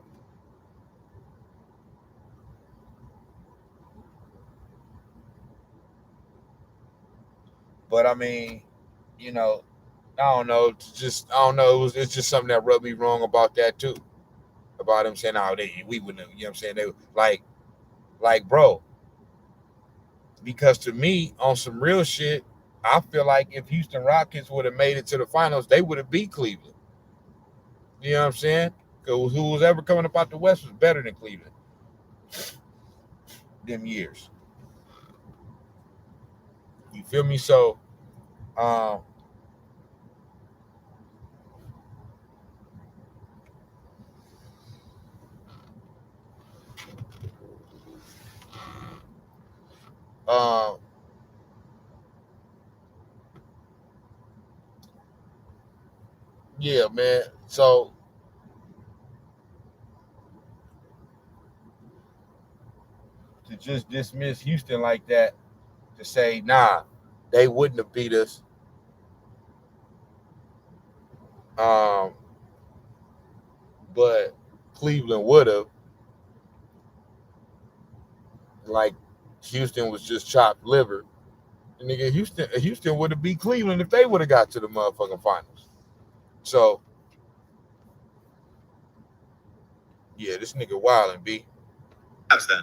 but I mean, you know, I don't know. I don't know. It's just something that rubbed me wrong about that too. About him saying, "Oh, we wouldn't." You know what I'm saying? They like, bro. Because to me, on some real shit, I feel like if Houston Rockets would have made it to the finals, they would have beat Cleveland. You know what I'm saying? Because who was ever coming up out the West was better than Cleveland. Them years. You feel me? So, um, uh, yeah, man. So to just dismiss Houston like that, to say, nah, they wouldn't have beat us. Um, but Cleveland would have. Like Houston was just chopped liver. And nigga, Houston would have beat Cleveland if they would have got to the motherfucking finals. So yeah, this nigga wildin', B. How's that?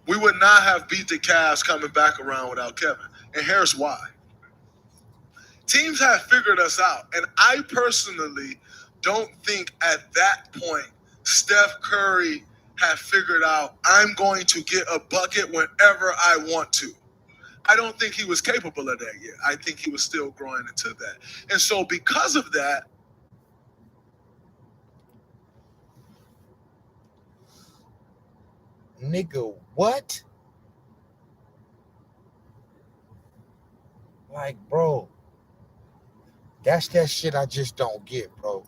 We would not have beat the Cavs coming back around without Kevin. And here's why. Teams have figured us out. And I personally don't think at that point Steph Curry had figured out I'm going to get a bucket whenever I want to. I don't think he was capable of that yet. I think he was still growing into that. And so because of that, Nigga, what? Like, bro, that's that shit I just don't get, bro.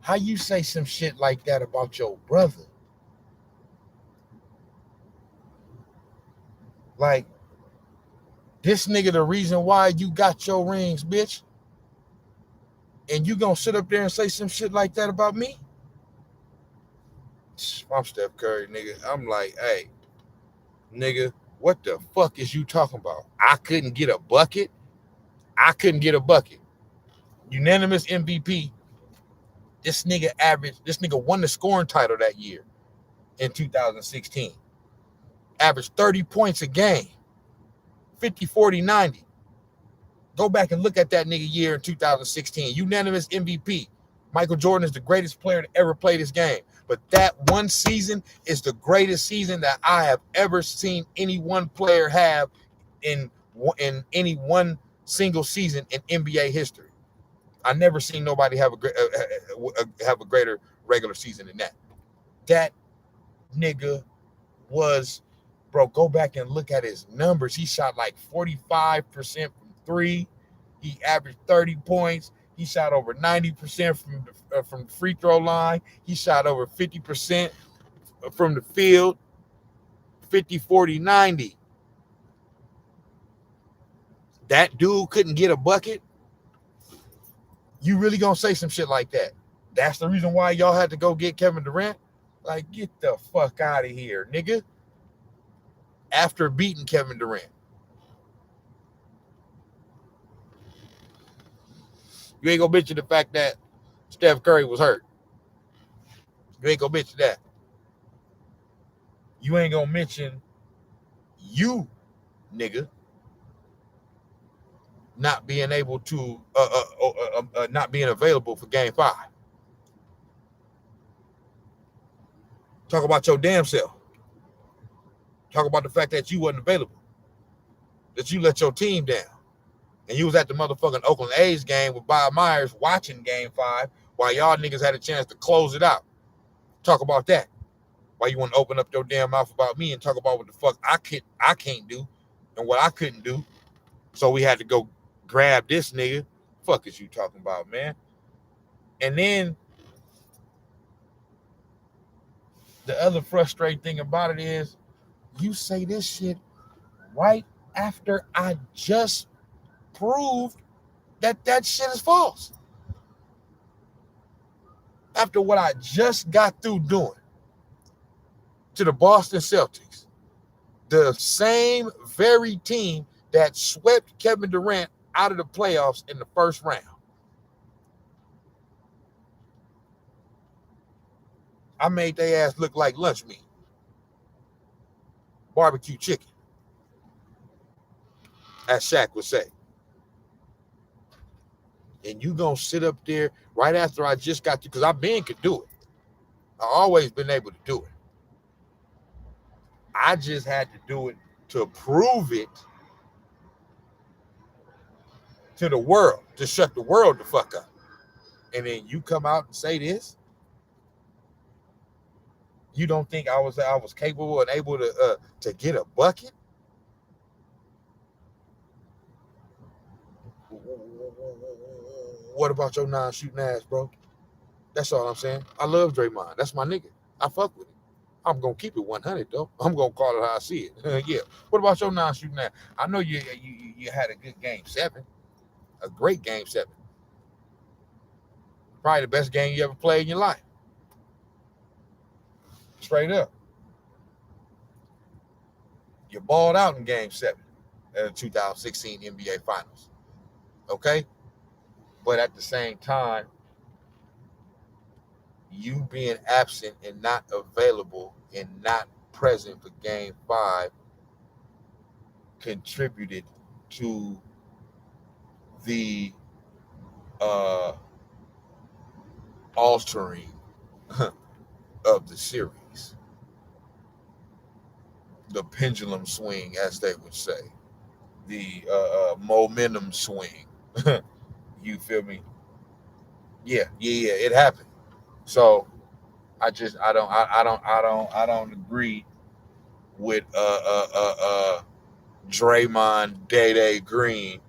How you say some shit like that about your brother? Like, this nigga the reason why you got your rings, bitch. And you gonna sit up there and say some shit like that about me? I'm Steph Curry, nigga. I'm like, hey, nigga, what the fuck is you talking about? I couldn't get a bucket. I couldn't get a bucket. Unanimous MVP. This nigga won the scoring title that year in 2016. Averaged 30 points a game, 50, 40, 90. Go back and look at that nigga year in 2016. Unanimous MVP. Michael Jordan is the greatest player to ever play this game. But that one season is the greatest season that I have ever seen any one player have in any one single season in NBA history. I never seen nobody have a greater regular season than that. That nigga was, bro, go back and look at his numbers. He shot like 45% from three. He averaged 30 points. He shot over 90% from the free throw line. He shot over 50% from the field. 50, 40, 90. That dude couldn't get a bucket. You really gonna say some shit like that? That's the reason why y'all had to go get Kevin Durant? Like, get the fuck out of here, nigga. After beating Kevin Durant. You ain't gonna mention the fact that Steph Curry was hurt. You ain't gonna mention that. You ain't gonna mention you nigga, not being able to, not being available for Game 5. Talk about your damn self. Talk about the fact that you wasn't available, that you let your team down. And you was at the motherfucking Oakland A's game with Bob Myers watching Game 5 while y'all niggas had a chance to close it out. Talk about that. Why you want to open up your damn mouth about me and talk about what the fuck I can't do and what I couldn't do. So we had to go grab this nigga. Fuck is you talking about, man? And then the other frustrating thing about it is you say this shit right after I just proved that shit is false. After what I just got through doing to the Boston Celtics, the same very team that swept Kevin Durant out of the playoffs in the first round. I made their ass look like lunch meat. Barbecue chicken, as Shaq would say. And you gonna sit up there right after I just got you, because I've been could do it. I always been able to do it. I just had to do it to prove it to the world, to shut the world the fuck up. And then you come out and say this? You don't think I was capable and able to get a bucket? What about your non-shooting ass, bro? That's all I'm saying. I love Draymond. That's my nigga. I fuck with him. I'm gonna keep it 100 though. I'm gonna call it how I see it. Yeah. What about your non-shooting ass? I know you had a good Game 7, a great Game 7. Probably the best game you ever played in your life. Straight up. You balled out in Game 7 of the 2016 NBA Finals. Okay? But at the same time, you being absent and not available and not present for Game 5 contributed to the altering of the series. The pendulum swing, as they would say. The momentum swing. You feel me? Yeah, it happened. So I don't agree with Draymond Day Green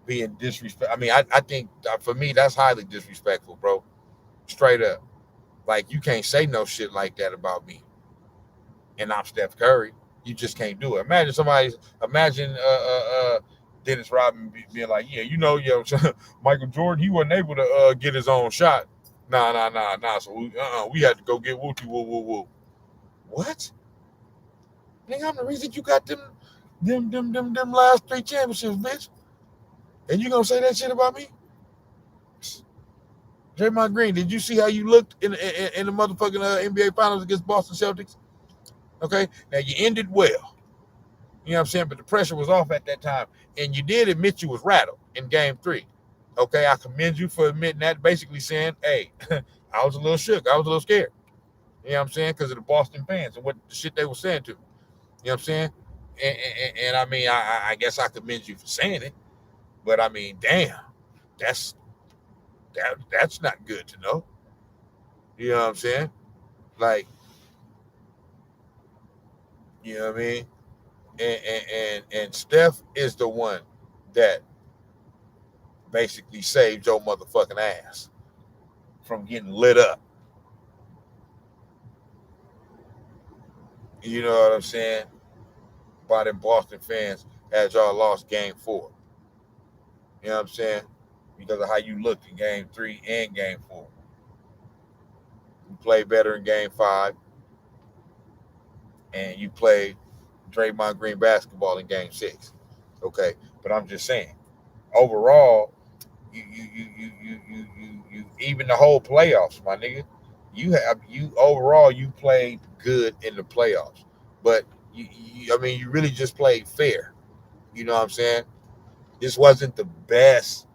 being disrespectful. I mean, I think for me that's highly disrespectful, bro. Straight up. Like, you can't say no shit like that about me. And I'm Steph Curry. You just can't do it. Imagine Dennis Rodman being like, yeah, Michael Jordan, he wasn't able to get his own shot. Nah. So we had to go get wooty woo. What? Nigga, I'm the reason you got them last 3 championships, bitch. And you gonna say that shit about me? Draymond Green, did you see how you looked in the motherfucking NBA Finals against Boston Celtics? Okay, now you ended well. You know what I'm saying? But the pressure was off at that time. And you did admit you was rattled in Game 3. Okay, I commend you for admitting that, basically saying, hey, I was a little shook. I was a little scared. You know what I'm saying? Because of the Boston fans and what the shit they were saying to me. You know what I'm saying? And I mean, I guess I commend you for saying it. But I mean, damn, that's not good to know. You know what I'm saying? Like, you know what I mean? And Steph is the one that basically saved your motherfucking ass from getting lit up. You know what I'm saying? By them Boston fans as y'all lost Game 4. You know what I'm saying? Because of how you looked in Game 3 and Game 4. You played better in Game 5. And you played Draymond Green basketball in Game 6. Okay, but I'm just saying, overall, you even the whole playoffs, my nigga. You overall you played good in the playoffs, but I mean, you really just played fair. You know what I'm saying? This wasn't the best.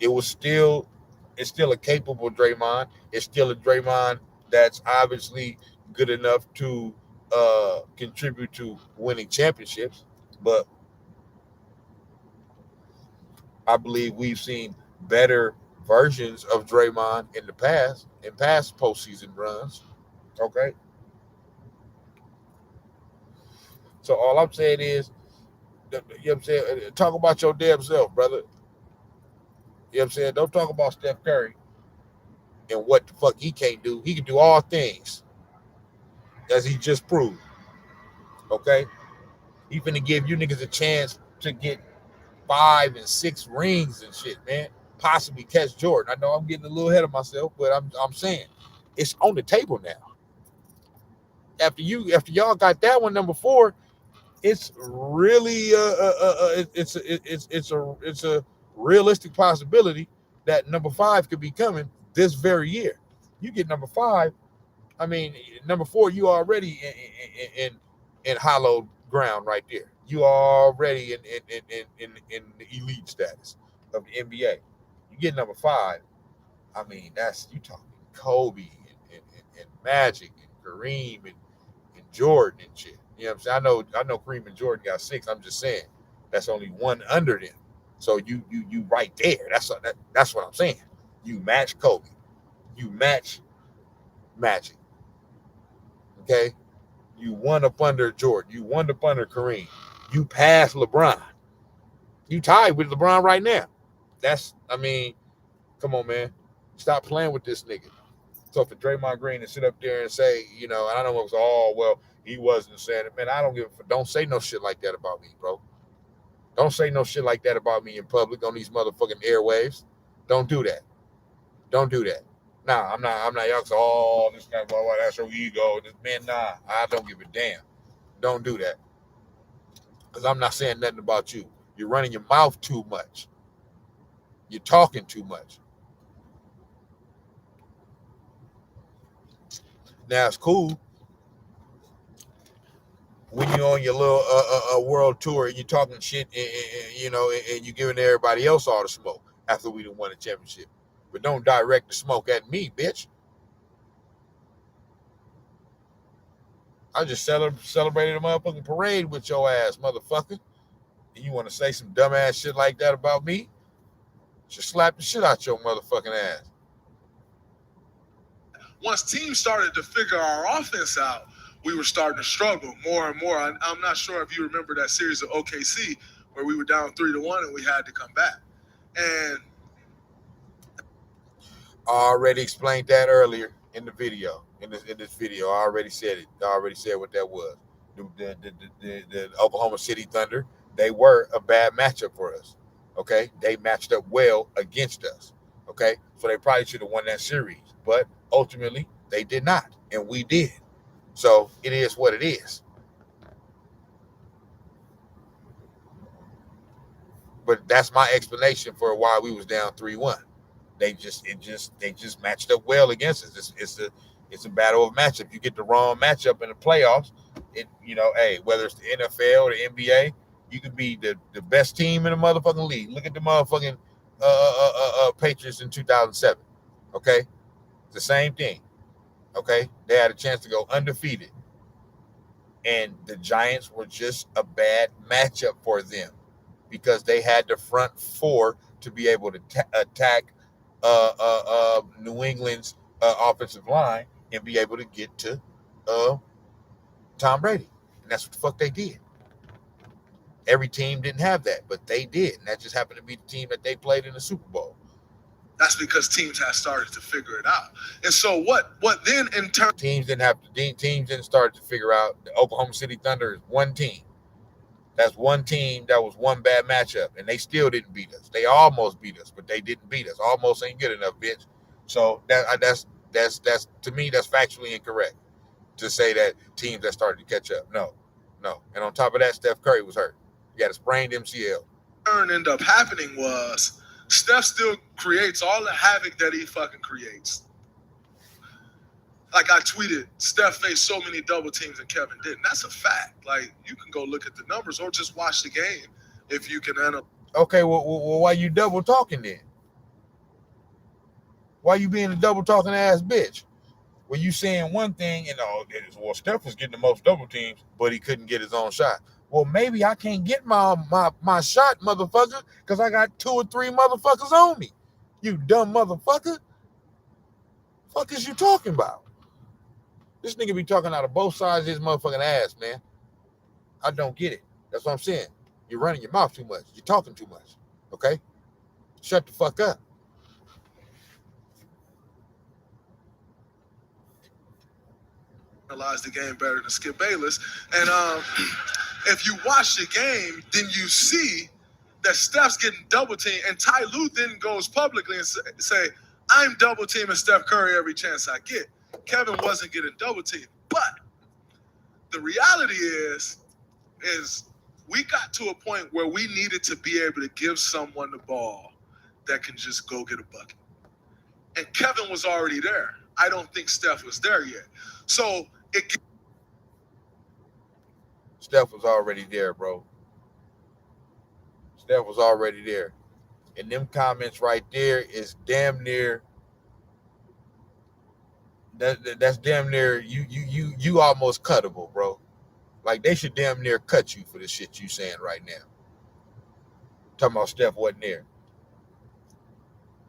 It was still, it's still a capable Draymond. It's still a Draymond that's obviously good enough to contribute to winning championships. But I believe we've seen better versions of Draymond in the past, in past postseason runs. Okay. So all I'm saying is, you know what I'm saying? Talk about your damn self, brother. You know what I'm saying? Don't talk about Steph Curry and what the fuck he can't do. He can do all things, as he just proved. Okay? He finna give you niggas a chance to get 5 and 6 rings and shit, man. Possibly catch Jordan. I know I'm getting a little ahead of myself, but I'm saying it's on the table now. After y'all got that one number 4, it's really it's a realistic possibility that number 5 could be coming this very year. You get number 5, I mean number 4, you already in hallowed ground right there. You already in the elite status of the NBA. You get number 5. I mean, that's, you talking Kobe and Magic and Kareem and Jordan and shit. You know what I'm saying? I know Kareem and Jordan got 6. I'm just saying that's only one under them. So you right there. That's what I'm saying. You match Kobe. You match Magic. Okay? You one up under Jordan. You one up under Kareem. You pass LeBron. You tied with LeBron right now. I mean, come on, man. Stop playing with this nigga. So for Draymond Green to sit up there and say, you know, and I know it was all, well, he wasn't saying it. Man, I don't give a fuck. Don't say no shit like that about me, bro. Don't say no shit like that about me in public on these motherfucking airwaves. Don't do that. Don't do that. Nah, I'm not y'all. Oh, this guy, blah, blah, that's your ego. Man, nah, I don't give a damn. Don't do that. Because I'm not saying nothing about you. You're running your mouth too much. You're talking too much. Now it's cool when you're on your little world tour and you're talking shit, you know, and you're giving everybody else all the smoke after we done won a championship. But don't direct the smoke at me, bitch. I just celebrated a motherfucking parade with your ass, motherfucker. And you want to say some dumbass shit like that about me? Just slap the shit out your motherfucking ass. Once teams started to figure our offense out, we were starting to struggle more and more. I'm not sure if you remember that series of OKC where we were down 3-1 and we had to come back. And I already explained that earlier in the video. In this video, I already said it. I already said what that was. The Oklahoma City Thunder, they were a bad matchup for us. Okay, they matched up well against us. Okay, so they probably should have won that series, but ultimately they did not, and we did. So it is what it is. But that's my explanation for why we was down 3-1. They just matched up well against us. It's a battle of matchup. You get the wrong matchup in the playoffs, hey, whether it's the NFL or the NBA, you could be the best team in the motherfucking league. Look at the motherfucking Patriots in 2007. Okay, it's the same thing. Okay, they had a chance to go undefeated, and the Giants were just a bad matchup for them because they had the front 4 to be able to attack New England's offensive line and be able to get to Tom Brady. And that's what the fuck they did. Every team didn't have that, but they did. And that just happened to be the team that they played in the Super Bowl. that's because teams had started to figure it out. And so what then in turn, teams didn't start to figure out the Oklahoma City Thunder is one team. That's one team that was one bad matchup, and they still didn't beat us. They almost beat us, but they didn't beat us. Almost ain't good enough, bitch. So that's to me, that's factually incorrect to say that teams that started to catch up. No. And on top of that, Steph Curry was hurt. He had a sprained MCL. What ended up happening was Steph still creates all the havoc that he fucking creates. Like I tweeted, Steph faced so many double teams and Kevin didn't. That's a fact. Like you can go look at the numbers or just watch the game if you can analyze. Okay, well, why you double talking then? Why you being a double talking ass bitch? When you saying one thing and well, Steph was getting the most double teams, but he couldn't get his own shot. Well, maybe I can't get my shot, motherfucker, because I got 2 or 3 motherfuckers on me. You dumb motherfucker. Fuck is you talking about? This nigga be talking out of both sides of his motherfucking ass, man. I don't get it. That's what I'm saying. You're running your mouth too much. You're talking too much. Okay? Shut the fuck up. Analyze the game better than Skip Bayless. And if you watch the game, then you see that Steph's getting double teamed, and Ty Lue then goes publicly and say, I'm double teaming Steph Curry every chance I get. Kevin wasn't getting double teamed. But the reality is we got to a point where we needed to be able to give someone the ball that can just go get a bucket. And Kevin was already there. I don't think Steph was there yet. So Steph was already there, bro. Steph was already there. And them comments right there is damn near that's damn near you almost cuttable, bro. Like they should damn near cut you for the shit you saying right now. Talking about Steph wasn't there.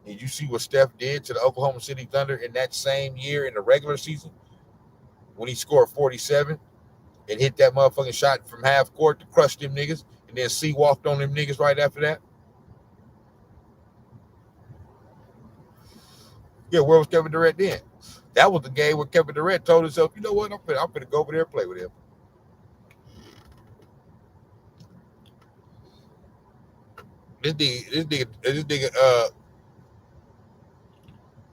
Did you see what Steph did to the Oklahoma City Thunder in that same year in the regular season? When he scored 47 and hit that motherfucking shot from half court to crush them niggas, and then C walked on them niggas right after that? Yeah, where was Kevin Durant then? That was the game where Kevin Durant told himself, you know what, I'm gonna go over there and play with him. This nigga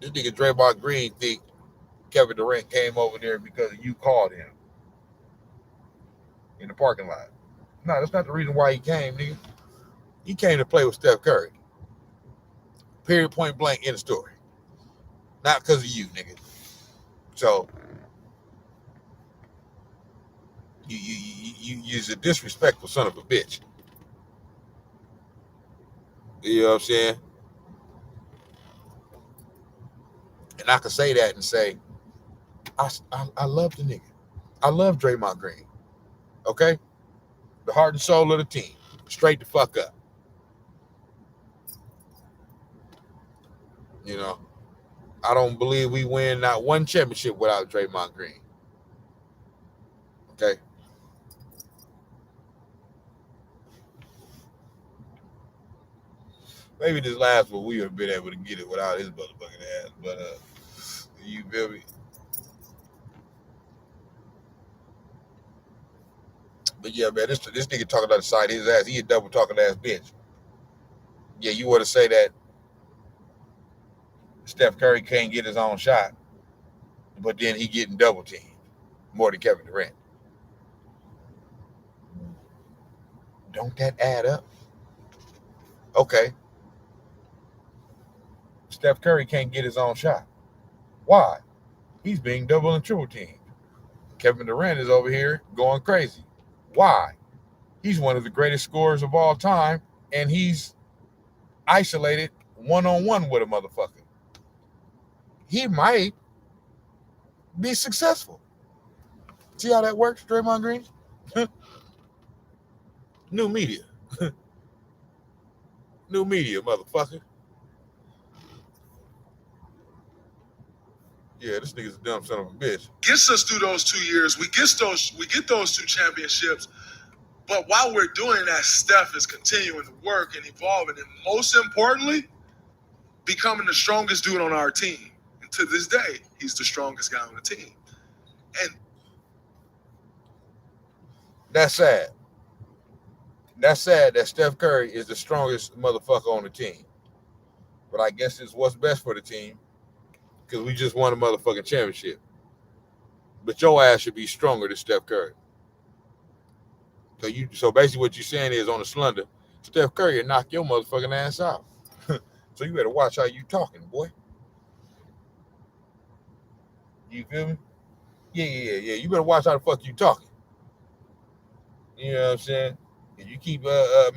Draymond Green think Kevin Durant came over there because you called him in the parking lot. No, that's not the reason why he came, nigga. He came to play with Steph Curry. Period, point blank, end of story. Not because of you, nigga. So you're a disrespectful son of a bitch. You know what I'm saying? And I can say that and say, I love the nigga. I love Draymond Green. Okay? The heart and soul of the team. Straight the fuck up. You know? I don't believe we win not one championship without Draymond Green. Okay? Maybe this last one we would have been able to get it without his motherfucking ass. But you feel me? But yeah, man, this nigga talking on the side of his ass. He a double talking ass bitch. Yeah, you want to say that Steph Curry can't get his own shot, but then he getting double teamed more than Kevin Durant. Don't that add up? Okay. Steph Curry can't get his own shot. Why? He's being double and triple teamed. Kevin Durant is over here going crazy. Why? He's one of the greatest scorers of all time, and he's isolated one-on-one with a motherfucker. He might be successful. See how that works, Draymond Green? New media. New media, motherfucker. Yeah, this nigga's a dumb son of a bitch. Gets us through those 2 years. We get those 2 championships. But while we're doing that, Steph is continuing to work and evolving, and most importantly, becoming the strongest dude on our team. And to this day, he's the strongest guy on the team. And that's sad. That's sad that Steph Curry is the strongest motherfucker on the team. But I guess it's what's best for the team because we just won a motherfucking championship. But your ass should be stronger than Steph Curry. So basically what you're saying is on the slender, Steph Curry will knock your motherfucking ass out. So you better watch how you talking, boy. You feel me? Yeah. You better watch how the fuck you talking. You know what I'm saying? If you keep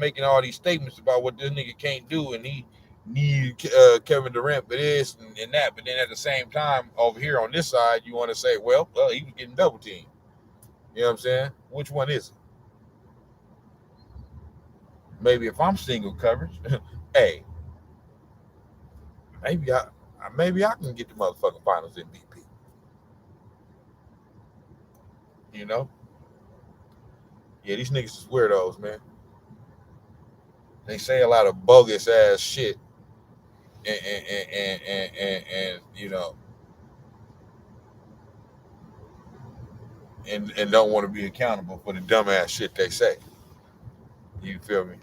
making all these statements about what this nigga can't do and he need Kevin Durant for this and that, but then at the same time over here on this side you want to say, well, he was getting double teamed. You know what I'm saying? Which one is it? Maybe if I'm single coverage, hey, maybe I can get the motherfucking Finals MVP. You know? Yeah, these niggas is weirdos, man. They say a lot of bogus ass shit, and you know, and don't want to be accountable for the dumbass shit they say. You feel me?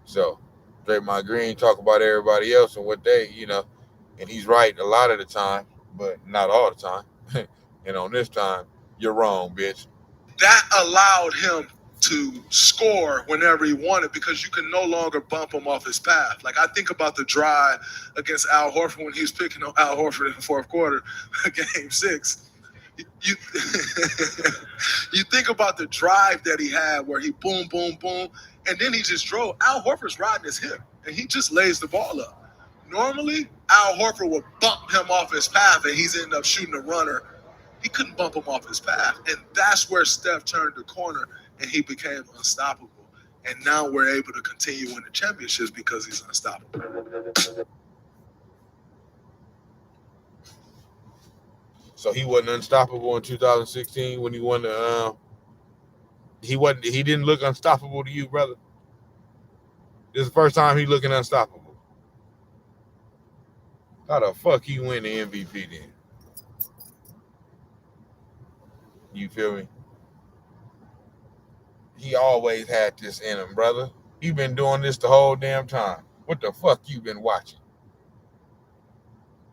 So, Draymond Green talk about everybody else and what they, and he's right a lot of the time, but not all the time. And on this time, you're wrong, bitch. That allowed him to score whenever he wanted because you can no longer bump him off his path. Like, I think about the drive against Al Horford when he was picking on Al Horford in the fourth quarter, game 6. You you think about the drive that he had where he boom, boom, boom, and then he just drove. Al Horford's riding his hip, and he just lays the ball up. Normally, Al Horford would bump him off his path, and he's ended up shooting a runner. He couldn't bump him off his path, and that's where Steph turned the corner, and he became unstoppable. And now we're able to continue winning championships because he's unstoppable. So he wasn't unstoppable in 2016 when he won the. He wasn't. He didn't look unstoppable to you, brother. This is the first time he looking unstoppable. How the fuck he win the MVP then? You feel me? He always had this in him, brother. He been doing this the whole damn time. What the fuck you been watching?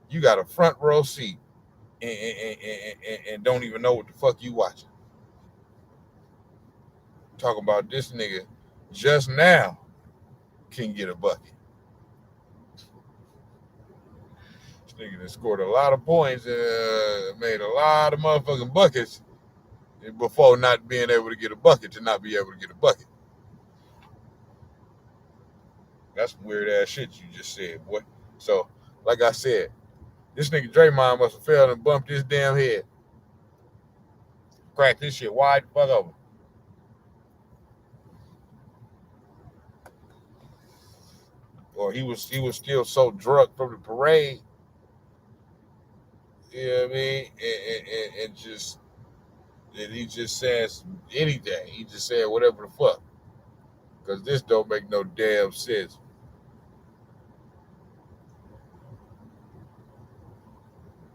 You got a front row seat and don't even know what the fuck you watching. Talking about this nigga just now can get a bucket. This nigga that scored a lot of points and made a lot of motherfucking buckets before not being able to get a bucket to not be able to get a bucket. That's some weird ass shit you just said, boy. So, like I said, this nigga Draymond must have fell and bumped his damn head. Cracked this shit wide the fuck open. Or he was still so drunk from the parade. You know what I mean? And he just says anything. He just said whatever the fuck. Because this don't make no damn sense.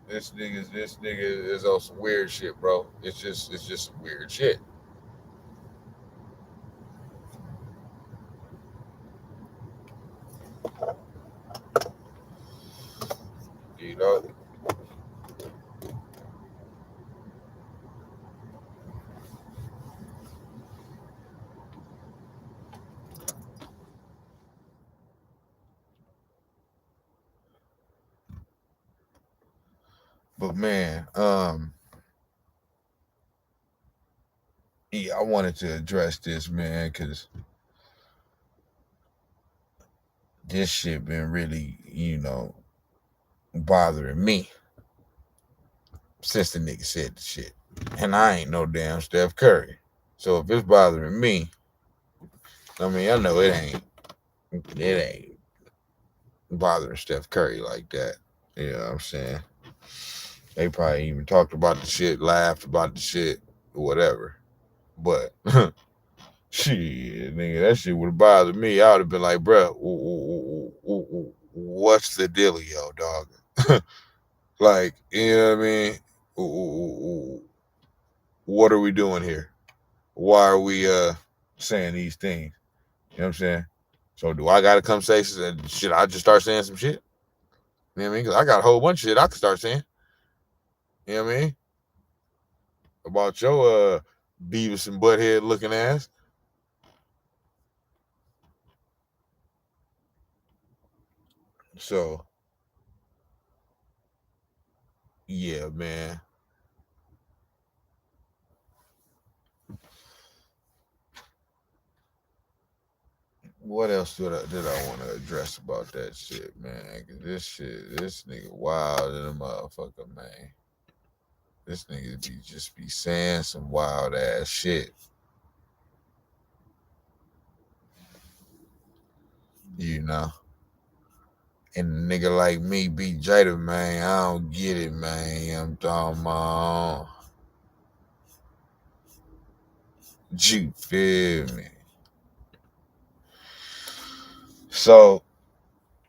This nigga is on some weird shit, bro. It's just some weird shit. You know? But man, yeah, I wanted to address this, man, because this shit been really, bothering me since the nigga said the shit. And I ain't no damn Steph Curry. So if it's bothering me, I mean, I know it ain't bothering Steph Curry like that. You know what I'm saying? They probably even talked about the shit, laughed about the shit, whatever. But shit, nigga, that shit would have bothered me. I would have been like, bruh, what's the dealio, dog? Like, you know what I mean? What are we doing here? Why are we saying these things? You know what I'm saying? So do I gotta come say should I just start saying some shit? You know what I mean? Because I got a whole bunch of shit I could start saying. You know what I mean? About your Beavis and Butthead looking ass. So yeah, man. what else did I want to address about that shit, man? 'Cause this nigga wild in a motherfucker, man. This nigga just be saying some wild ass shit. You know? And a nigga like me beat Jada, man. I don't get it, man. I'm talking about. You feel me? So,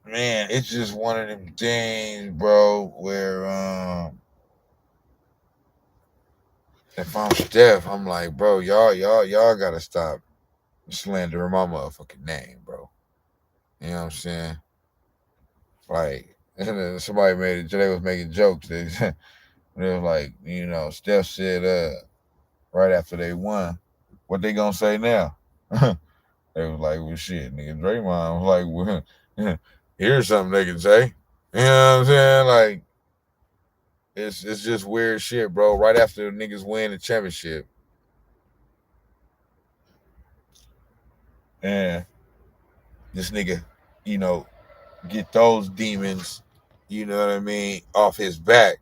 man, it's just one of them things, bro, where if I'm Steph, I'm like, bro, y'all gotta stop slandering my motherfucking name, bro. You know what I'm saying? Like, somebody they was making jokes. They was like, Steph said, right after they won, what they gonna say now? They was like, well, shit, nigga, Draymond was like, well, here's something they can say. You know what I'm saying? Like, it's just weird shit, bro. Right after the niggas win the championship, and this nigga, you know, get those demons, you know what I mean, off his back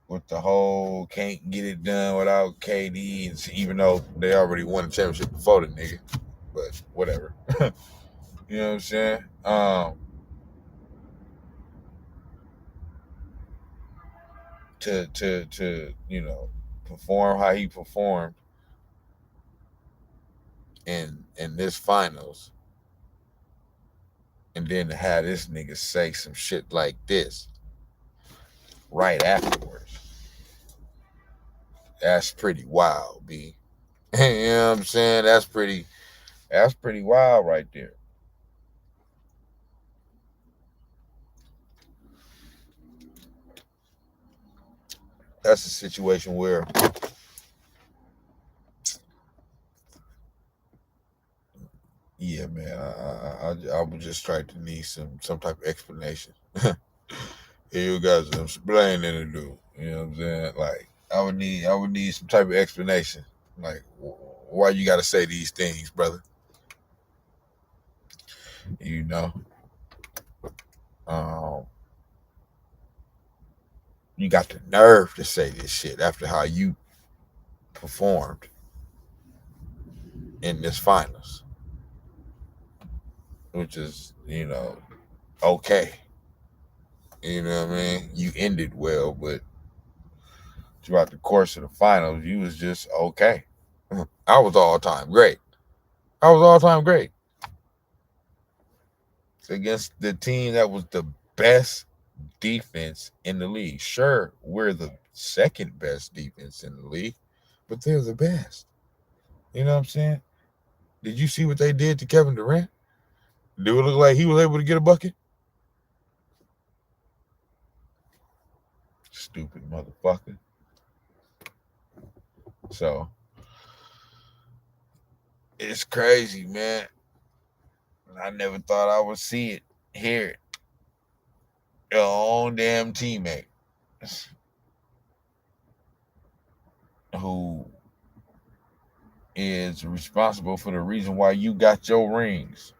with the whole can't get it done without KD, even though they already won the championship before the nigga, but whatever. You know what I'm saying? To perform how he performed in this finals, and then to have this nigga say some shit like this right afterwards. That's pretty wild, B. You know what I'm saying? That's pretty wild right there. That's a situation where yeah, man, I would just try to need some type of explanation. You got some explaining to do. You know what I'm saying? Like I would need some type of explanation. Like why you got to say these things, brother? You know, um, you got the nerve to say this shit after how you performed in this finals, which is okay. You know what I mean? You ended well, but throughout the course of the finals, you was just okay. I was all time great. I was all time great against the team that was the best defense in the league. Sure, we're the second best defense in the league, but they're the best. You know what I'm saying? Did you see what they did to Kevin Durant? Do it look like he was able to get a bucket? Stupid motherfucker. So it's crazy, man. I never thought I would see it, hear it. Your own damn teammate who is responsible for the reason why you got your rings.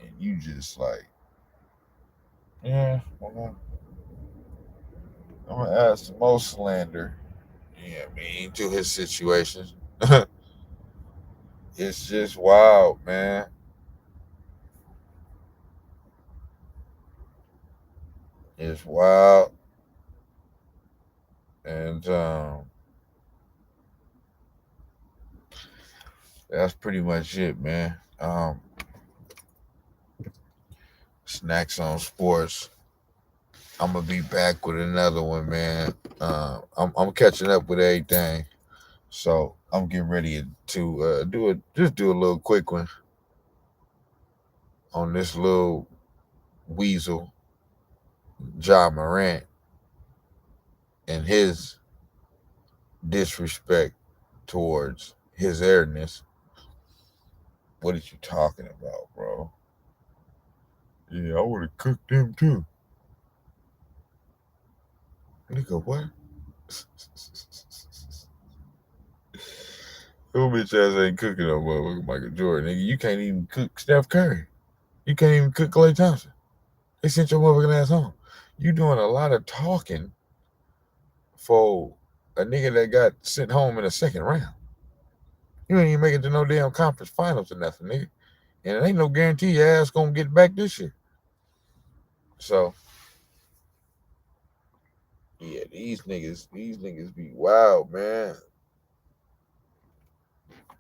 And you just like, yeah, well, I'm going to add some more slander. Yeah, I mean, to his situation. It's just wild, man. It's wild. And that's pretty much it, man. Snax on Sportz. I'm gonna be back with another one, man. I'm catching up with everything, so I'm getting ready to do a little quick one on this little weasel, Ja Morant, and his disrespect towards his airness. What are you talking about, bro? Yeah, I would have cooked them too. Nigga, what? Who bitch ass ain't cooking no motherfucker Michael Jordan, nigga? You can't even cook Steph Curry. You can't even cook Klay Thompson. They sent your motherfucking ass home. You doing a lot of talking for a nigga that got sent home in the second round. You ain't even make it to no damn conference finals or nothing, nigga. And it ain't no guarantee your ass gonna get back this year. So, yeah, these niggas be wild, man.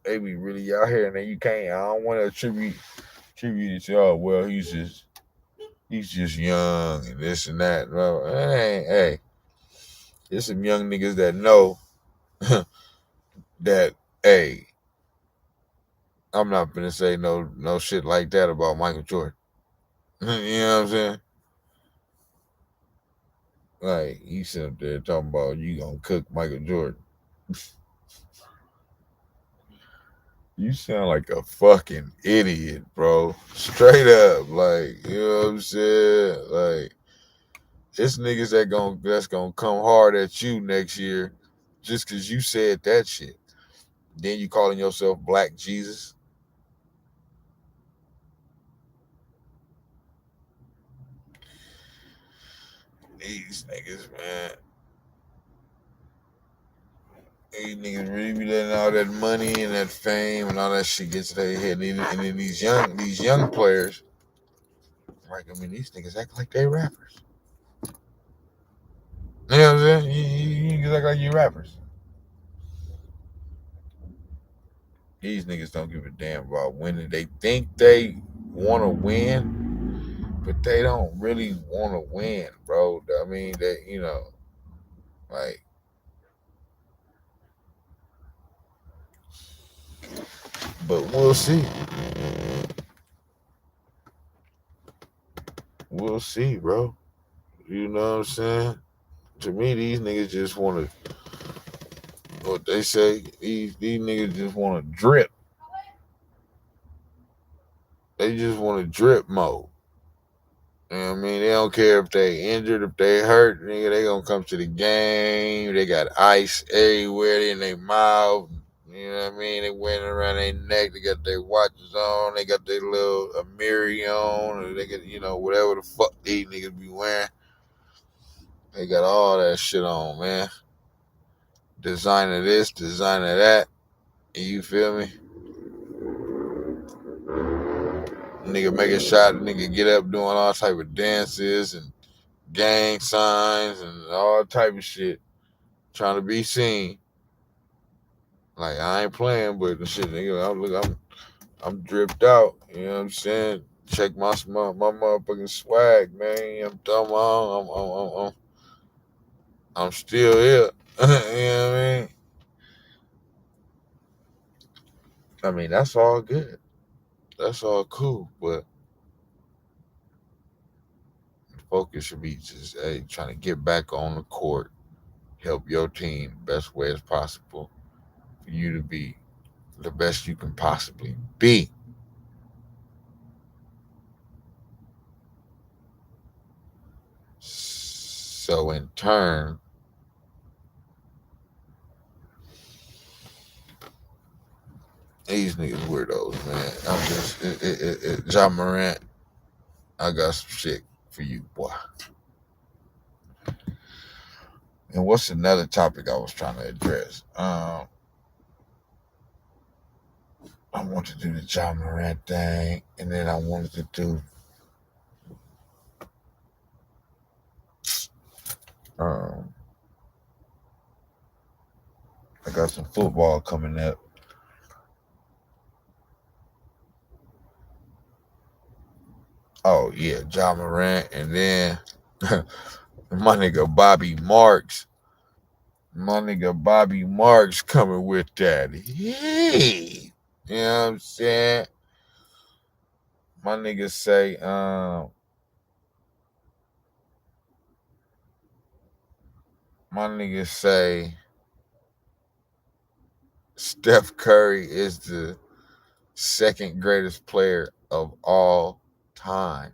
They be really out here, and then you can't. I don't want to attribute it to, oh well, he's just young and this and that. No, hey, there's some young niggas that know that, hey, I'm not gonna say no shit like that about Michael Jordan. You know what I'm saying? Like, you sit up there talking about you gonna cook Michael Jordan. You sound like a fucking idiot, bro. Straight up. Like, you know what I'm saying? Like, it's niggas that's gonna come hard at you next year just cause you said that shit. Then you calling yourself Black Jesus. These niggas, man. These niggas really be letting all that money and that fame and all that shit get to their head. And then these young players, like, I mean, these niggas act like they rappers. You know what I'm saying? You niggas act like you rappers. These niggas don't give a damn about winning. They think they want to win, but they don't really want to win, bro. I mean, they, like, but we'll see. We'll see, bro. You know what I'm saying? To me, these niggas just want to, what they say, these niggas just want to drip. They just want to drip mode. You know what I mean? They don't care if they injured, if they hurt, nigga, they gonna come to the game. They got ice everywhere in their mouth. You know what I mean? They wearing it around their neck. They got their watches on. They got their little Amiri on. Or they got, whatever the fuck these niggas be wearing. They got all that shit on, man. Designer this, designer that. You feel me? Nigga make a shot, nigga get up doing all type of dances and gang signs and all type of shit. Trying to be seen. Like, I ain't playing, but the shit, nigga, I'm dripped out. You know what I'm saying? Check my motherfucking swag, man. I'm still here. You know what I mean? I mean, that's all good. That's all cool, but the focus should be just, hey, trying to get back on the court, help your team the best way as possible for you to be the best you can possibly be. So in turn, these niggas weirdos, man. I'm just, Ja Morant, I got some shit for you, boy. And what's another topic I was trying to address? I wanted to do the Ja Morant thing, and then I wanted to do I got some football coming up. Oh yeah, Ja Morant, and then my nigga Bobby Marks. My nigga Bobby Marks coming with that. Hey, you know what I'm saying? My niggas say, Steph Curry is the second greatest player of all time,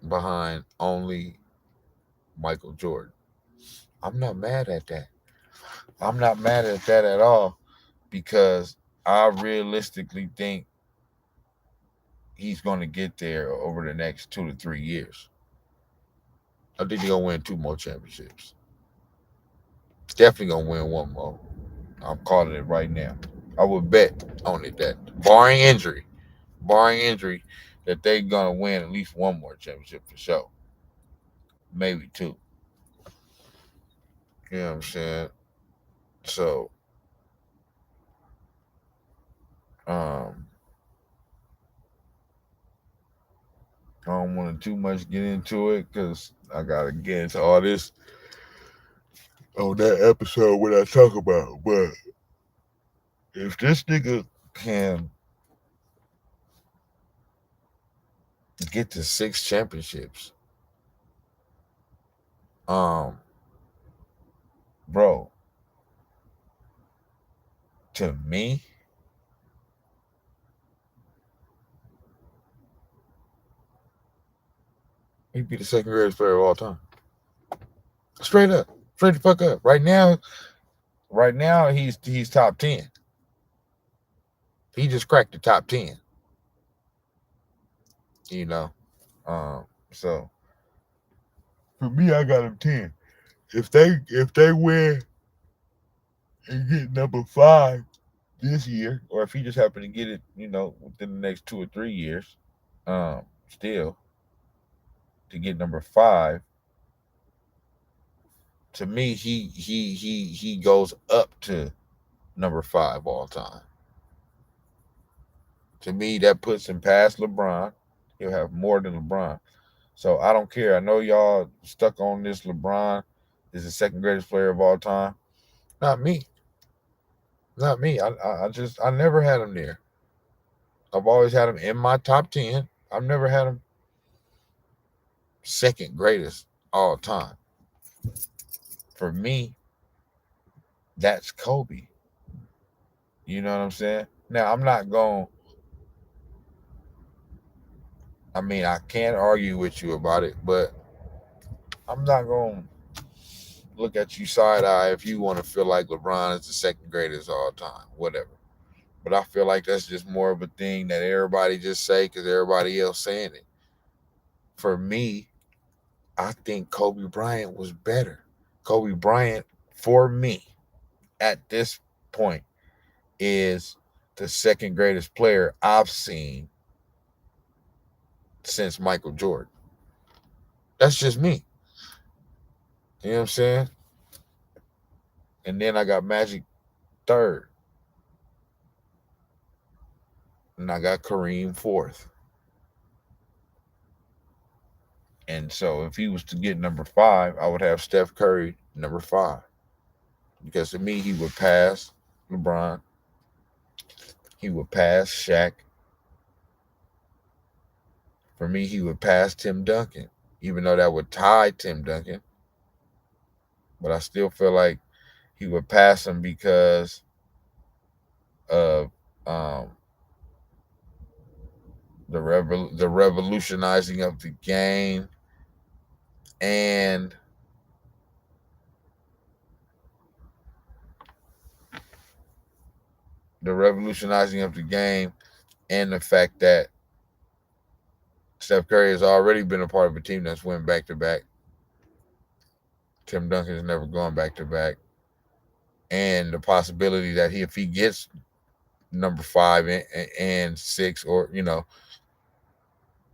behind only Michael Jordan. I'm not mad at that. I'm not mad at that at all because I realistically think he's going to get there over the next 2 to 3 years. I think he's going to win 2 more championships. Definitely going to win 1 more. I'm calling it right now. I would bet on it that barring injury, that they're going to win at least 1 more championship for sure. Maybe 2. You know what I'm saying? So, um, I don't want to too much get into it because I gotta get into all this on that episode when I talk about. But if this nigga can get to 6 championships, um, bro, to me, he'd be the second greatest player of all time. Straight up, straight the fuck up. Right now, he's top 10. He just cracked the top 10. You know, so for me, I got him 10. If they win and get number 5 this year, or if he just happened to get it, within the next 2 or 3 years, still to get number 5, to me, he goes up to number 5 all time. To me, that puts him past LeBron. He'll have more than LeBron. So I don't care. I know y'all stuck on this. LeBron is the second greatest player of all time. Not me. Not me. I never had him there. I've always had him in my top 10. I've never had him second greatest all time. For me, that's Kobe. You know what I'm saying? Now, I'm not going, I can't argue with you about it, but I'm not going to look at you side eye if you want to feel like LeBron is the second greatest all time, whatever. But I feel like that's just more of a thing that everybody just say because everybody else saying it. For me, I think Kobe Bryant was better. Kobe Bryant, for me, at this point, is the second greatest player I've seen since Michael Jordan. That's just me. You know what I'm saying? And then I got Magic third. And I got Kareem fourth. And so if he was to get number 5, I would have Steph Curry number 5. Because to me, he would pass LeBron. He would pass Shaq. For me, he would pass Tim Duncan. Even though that would tie Tim Duncan. But I still feel like he would pass him because of the revolutionizing of the game and the fact that Steph Curry has already been a part of a team that's went back to back. Tim Duncan has never gone back to back. And the possibility that if he gets number 5 and 6, or,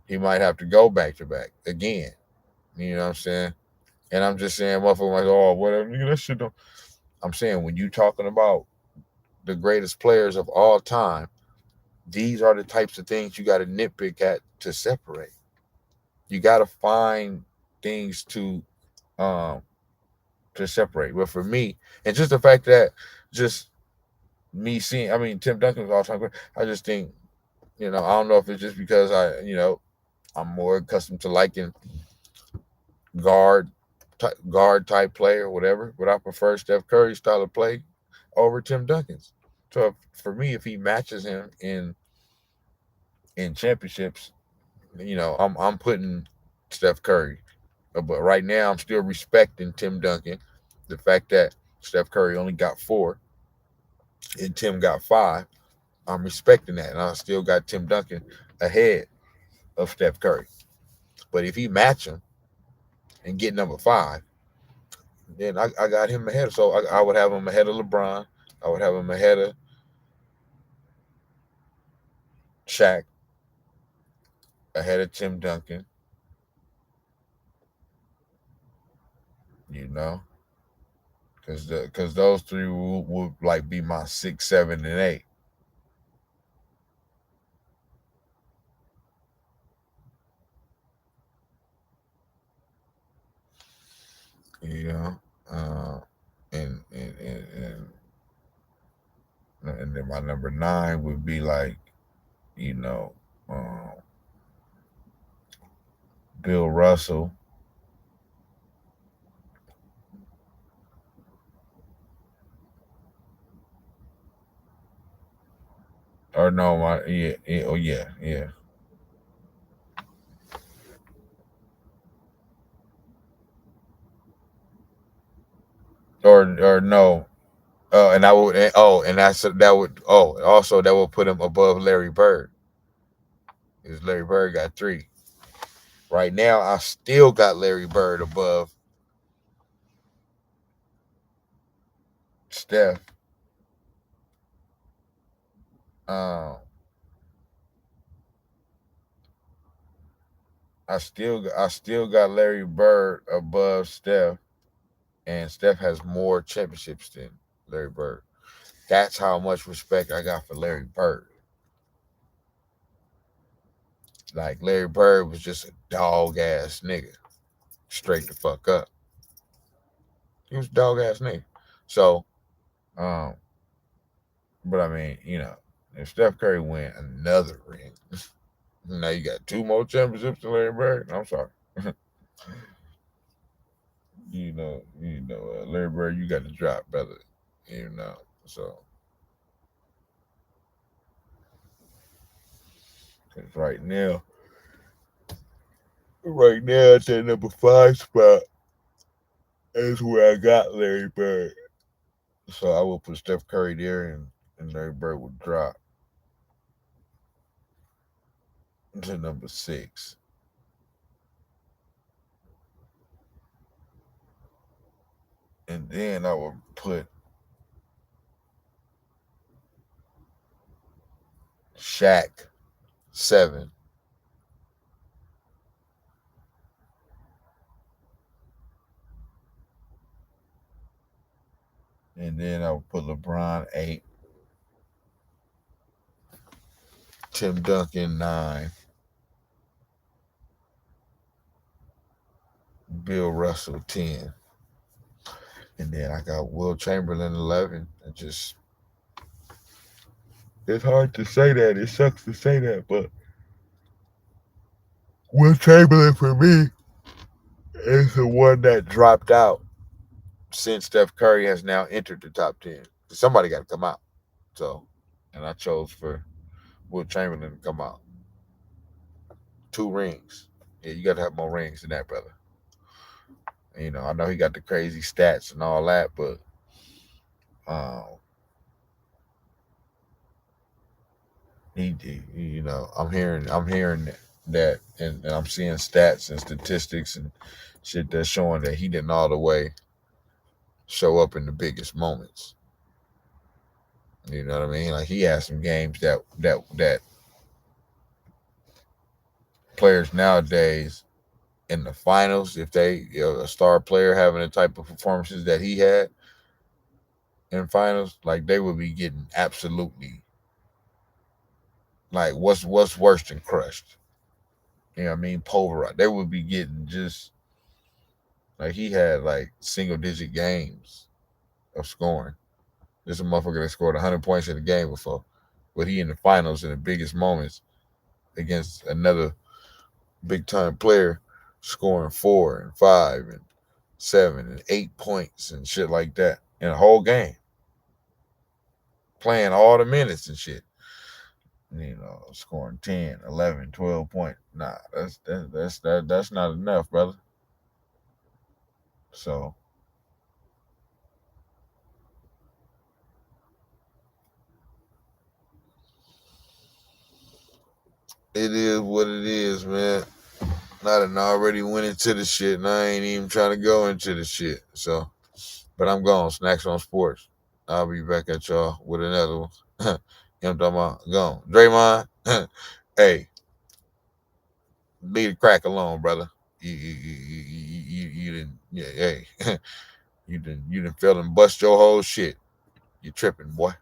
he might have to go back to back again. You know what I'm saying? And I'm just saying, motherfucker, like, oh, whatever, nigga, that shit don't. I'm saying, when you talking about the greatest players of all time, these are the types of things you got to nitpick at to separate. You got to find things to separate. But for me, and just the fact that just me seeing, Tim Duncan was all time great. I just think, I don't know if it's just because I'm more accustomed to liking guard type player or whatever, but I prefer Steph Curry's style of play over Tim Duncan's. So for me, if he matches him in championships, I'm putting Steph Curry. But right now, I'm still respecting Tim Duncan. The fact that Steph Curry only got 4, and Tim got 5. I'm respecting that, and I still got Tim Duncan ahead of Steph Curry. But if he match him and get number 5, then I got him ahead. So I would have him ahead of LeBron. I would have him ahead of Shaq, ahead of Tim Duncan. You know, because those three would like be my 6, 7, and 8. You know, uh, and, and and and and then my number 9 would be like, you know, Bill Russell. Or no, my oh yeah. Or no. And I would and that would also that would put him above Larry Bird. Because Larry Bird got 3. Right now, I still got Larry Bird above Steph. Um, I still got Larry Bird above Steph, and Steph has more championships than Larry Bird. That's how much respect I got for Larry Bird. Like Larry Bird was just a dog ass nigga, straight the fuck up. He was a dog ass nigga. So, um, but I mean, if Steph Curry win another ring, now you got 2 more championships than Larry Bird. I'm sorry. Larry Bird, you got to drop, brother. So because right now at that number 5 spot is where I got Larry Bird. So I will put Steph Curry there, and Larry Bird would drop to number 6. And then I would put Shaq 7. And then I would put LeBron 8. Tim Duncan 9. Bill Russell 10. And then I got Will Chamberlain 11. It's hard to say that. It sucks to say that, but Will Chamberlain for me is the one that dropped out since Steph Curry has now entered the top 10. Somebody got to come out. So, and I chose for Will Chamberlain to come out. 2 rings. Yeah, you got to have more rings than that, brother. I know he got the crazy stats and all that, but um, I'm hearing that, and I'm seeing stats and statistics and shit that's showing that he didn't all the way show up in the biggest moments. You know what I mean? Like he had some games that players nowadays in the finals, if they a star player having the type of performances that he had in finals, like they would be getting absolutely like what's worse than crushed. You know what I mean? Pulverized. They would be getting just like he had like single digit games of scoring. This is a motherfucker that scored 100 points in a game before, but he in the finals in the biggest moments against another big time player scoring 4 and 5 and 7 and 8 points and shit like that in a whole game, playing all the minutes and shit. Scoring 10, 11, 12 points. Nah, that's not enough, brother. So It is what it is, man. I done already went into the shit, and I ain't even trying to go into the shit. So, but I'm gone. Snax on Sports. I'll be back at y'all with another one. You know what I'm talking about? Gone. Draymond, hey, leave the crack alone, brother. You didn't, yeah, hey, you didn't fail and bust your whole shit. You tripping, boy.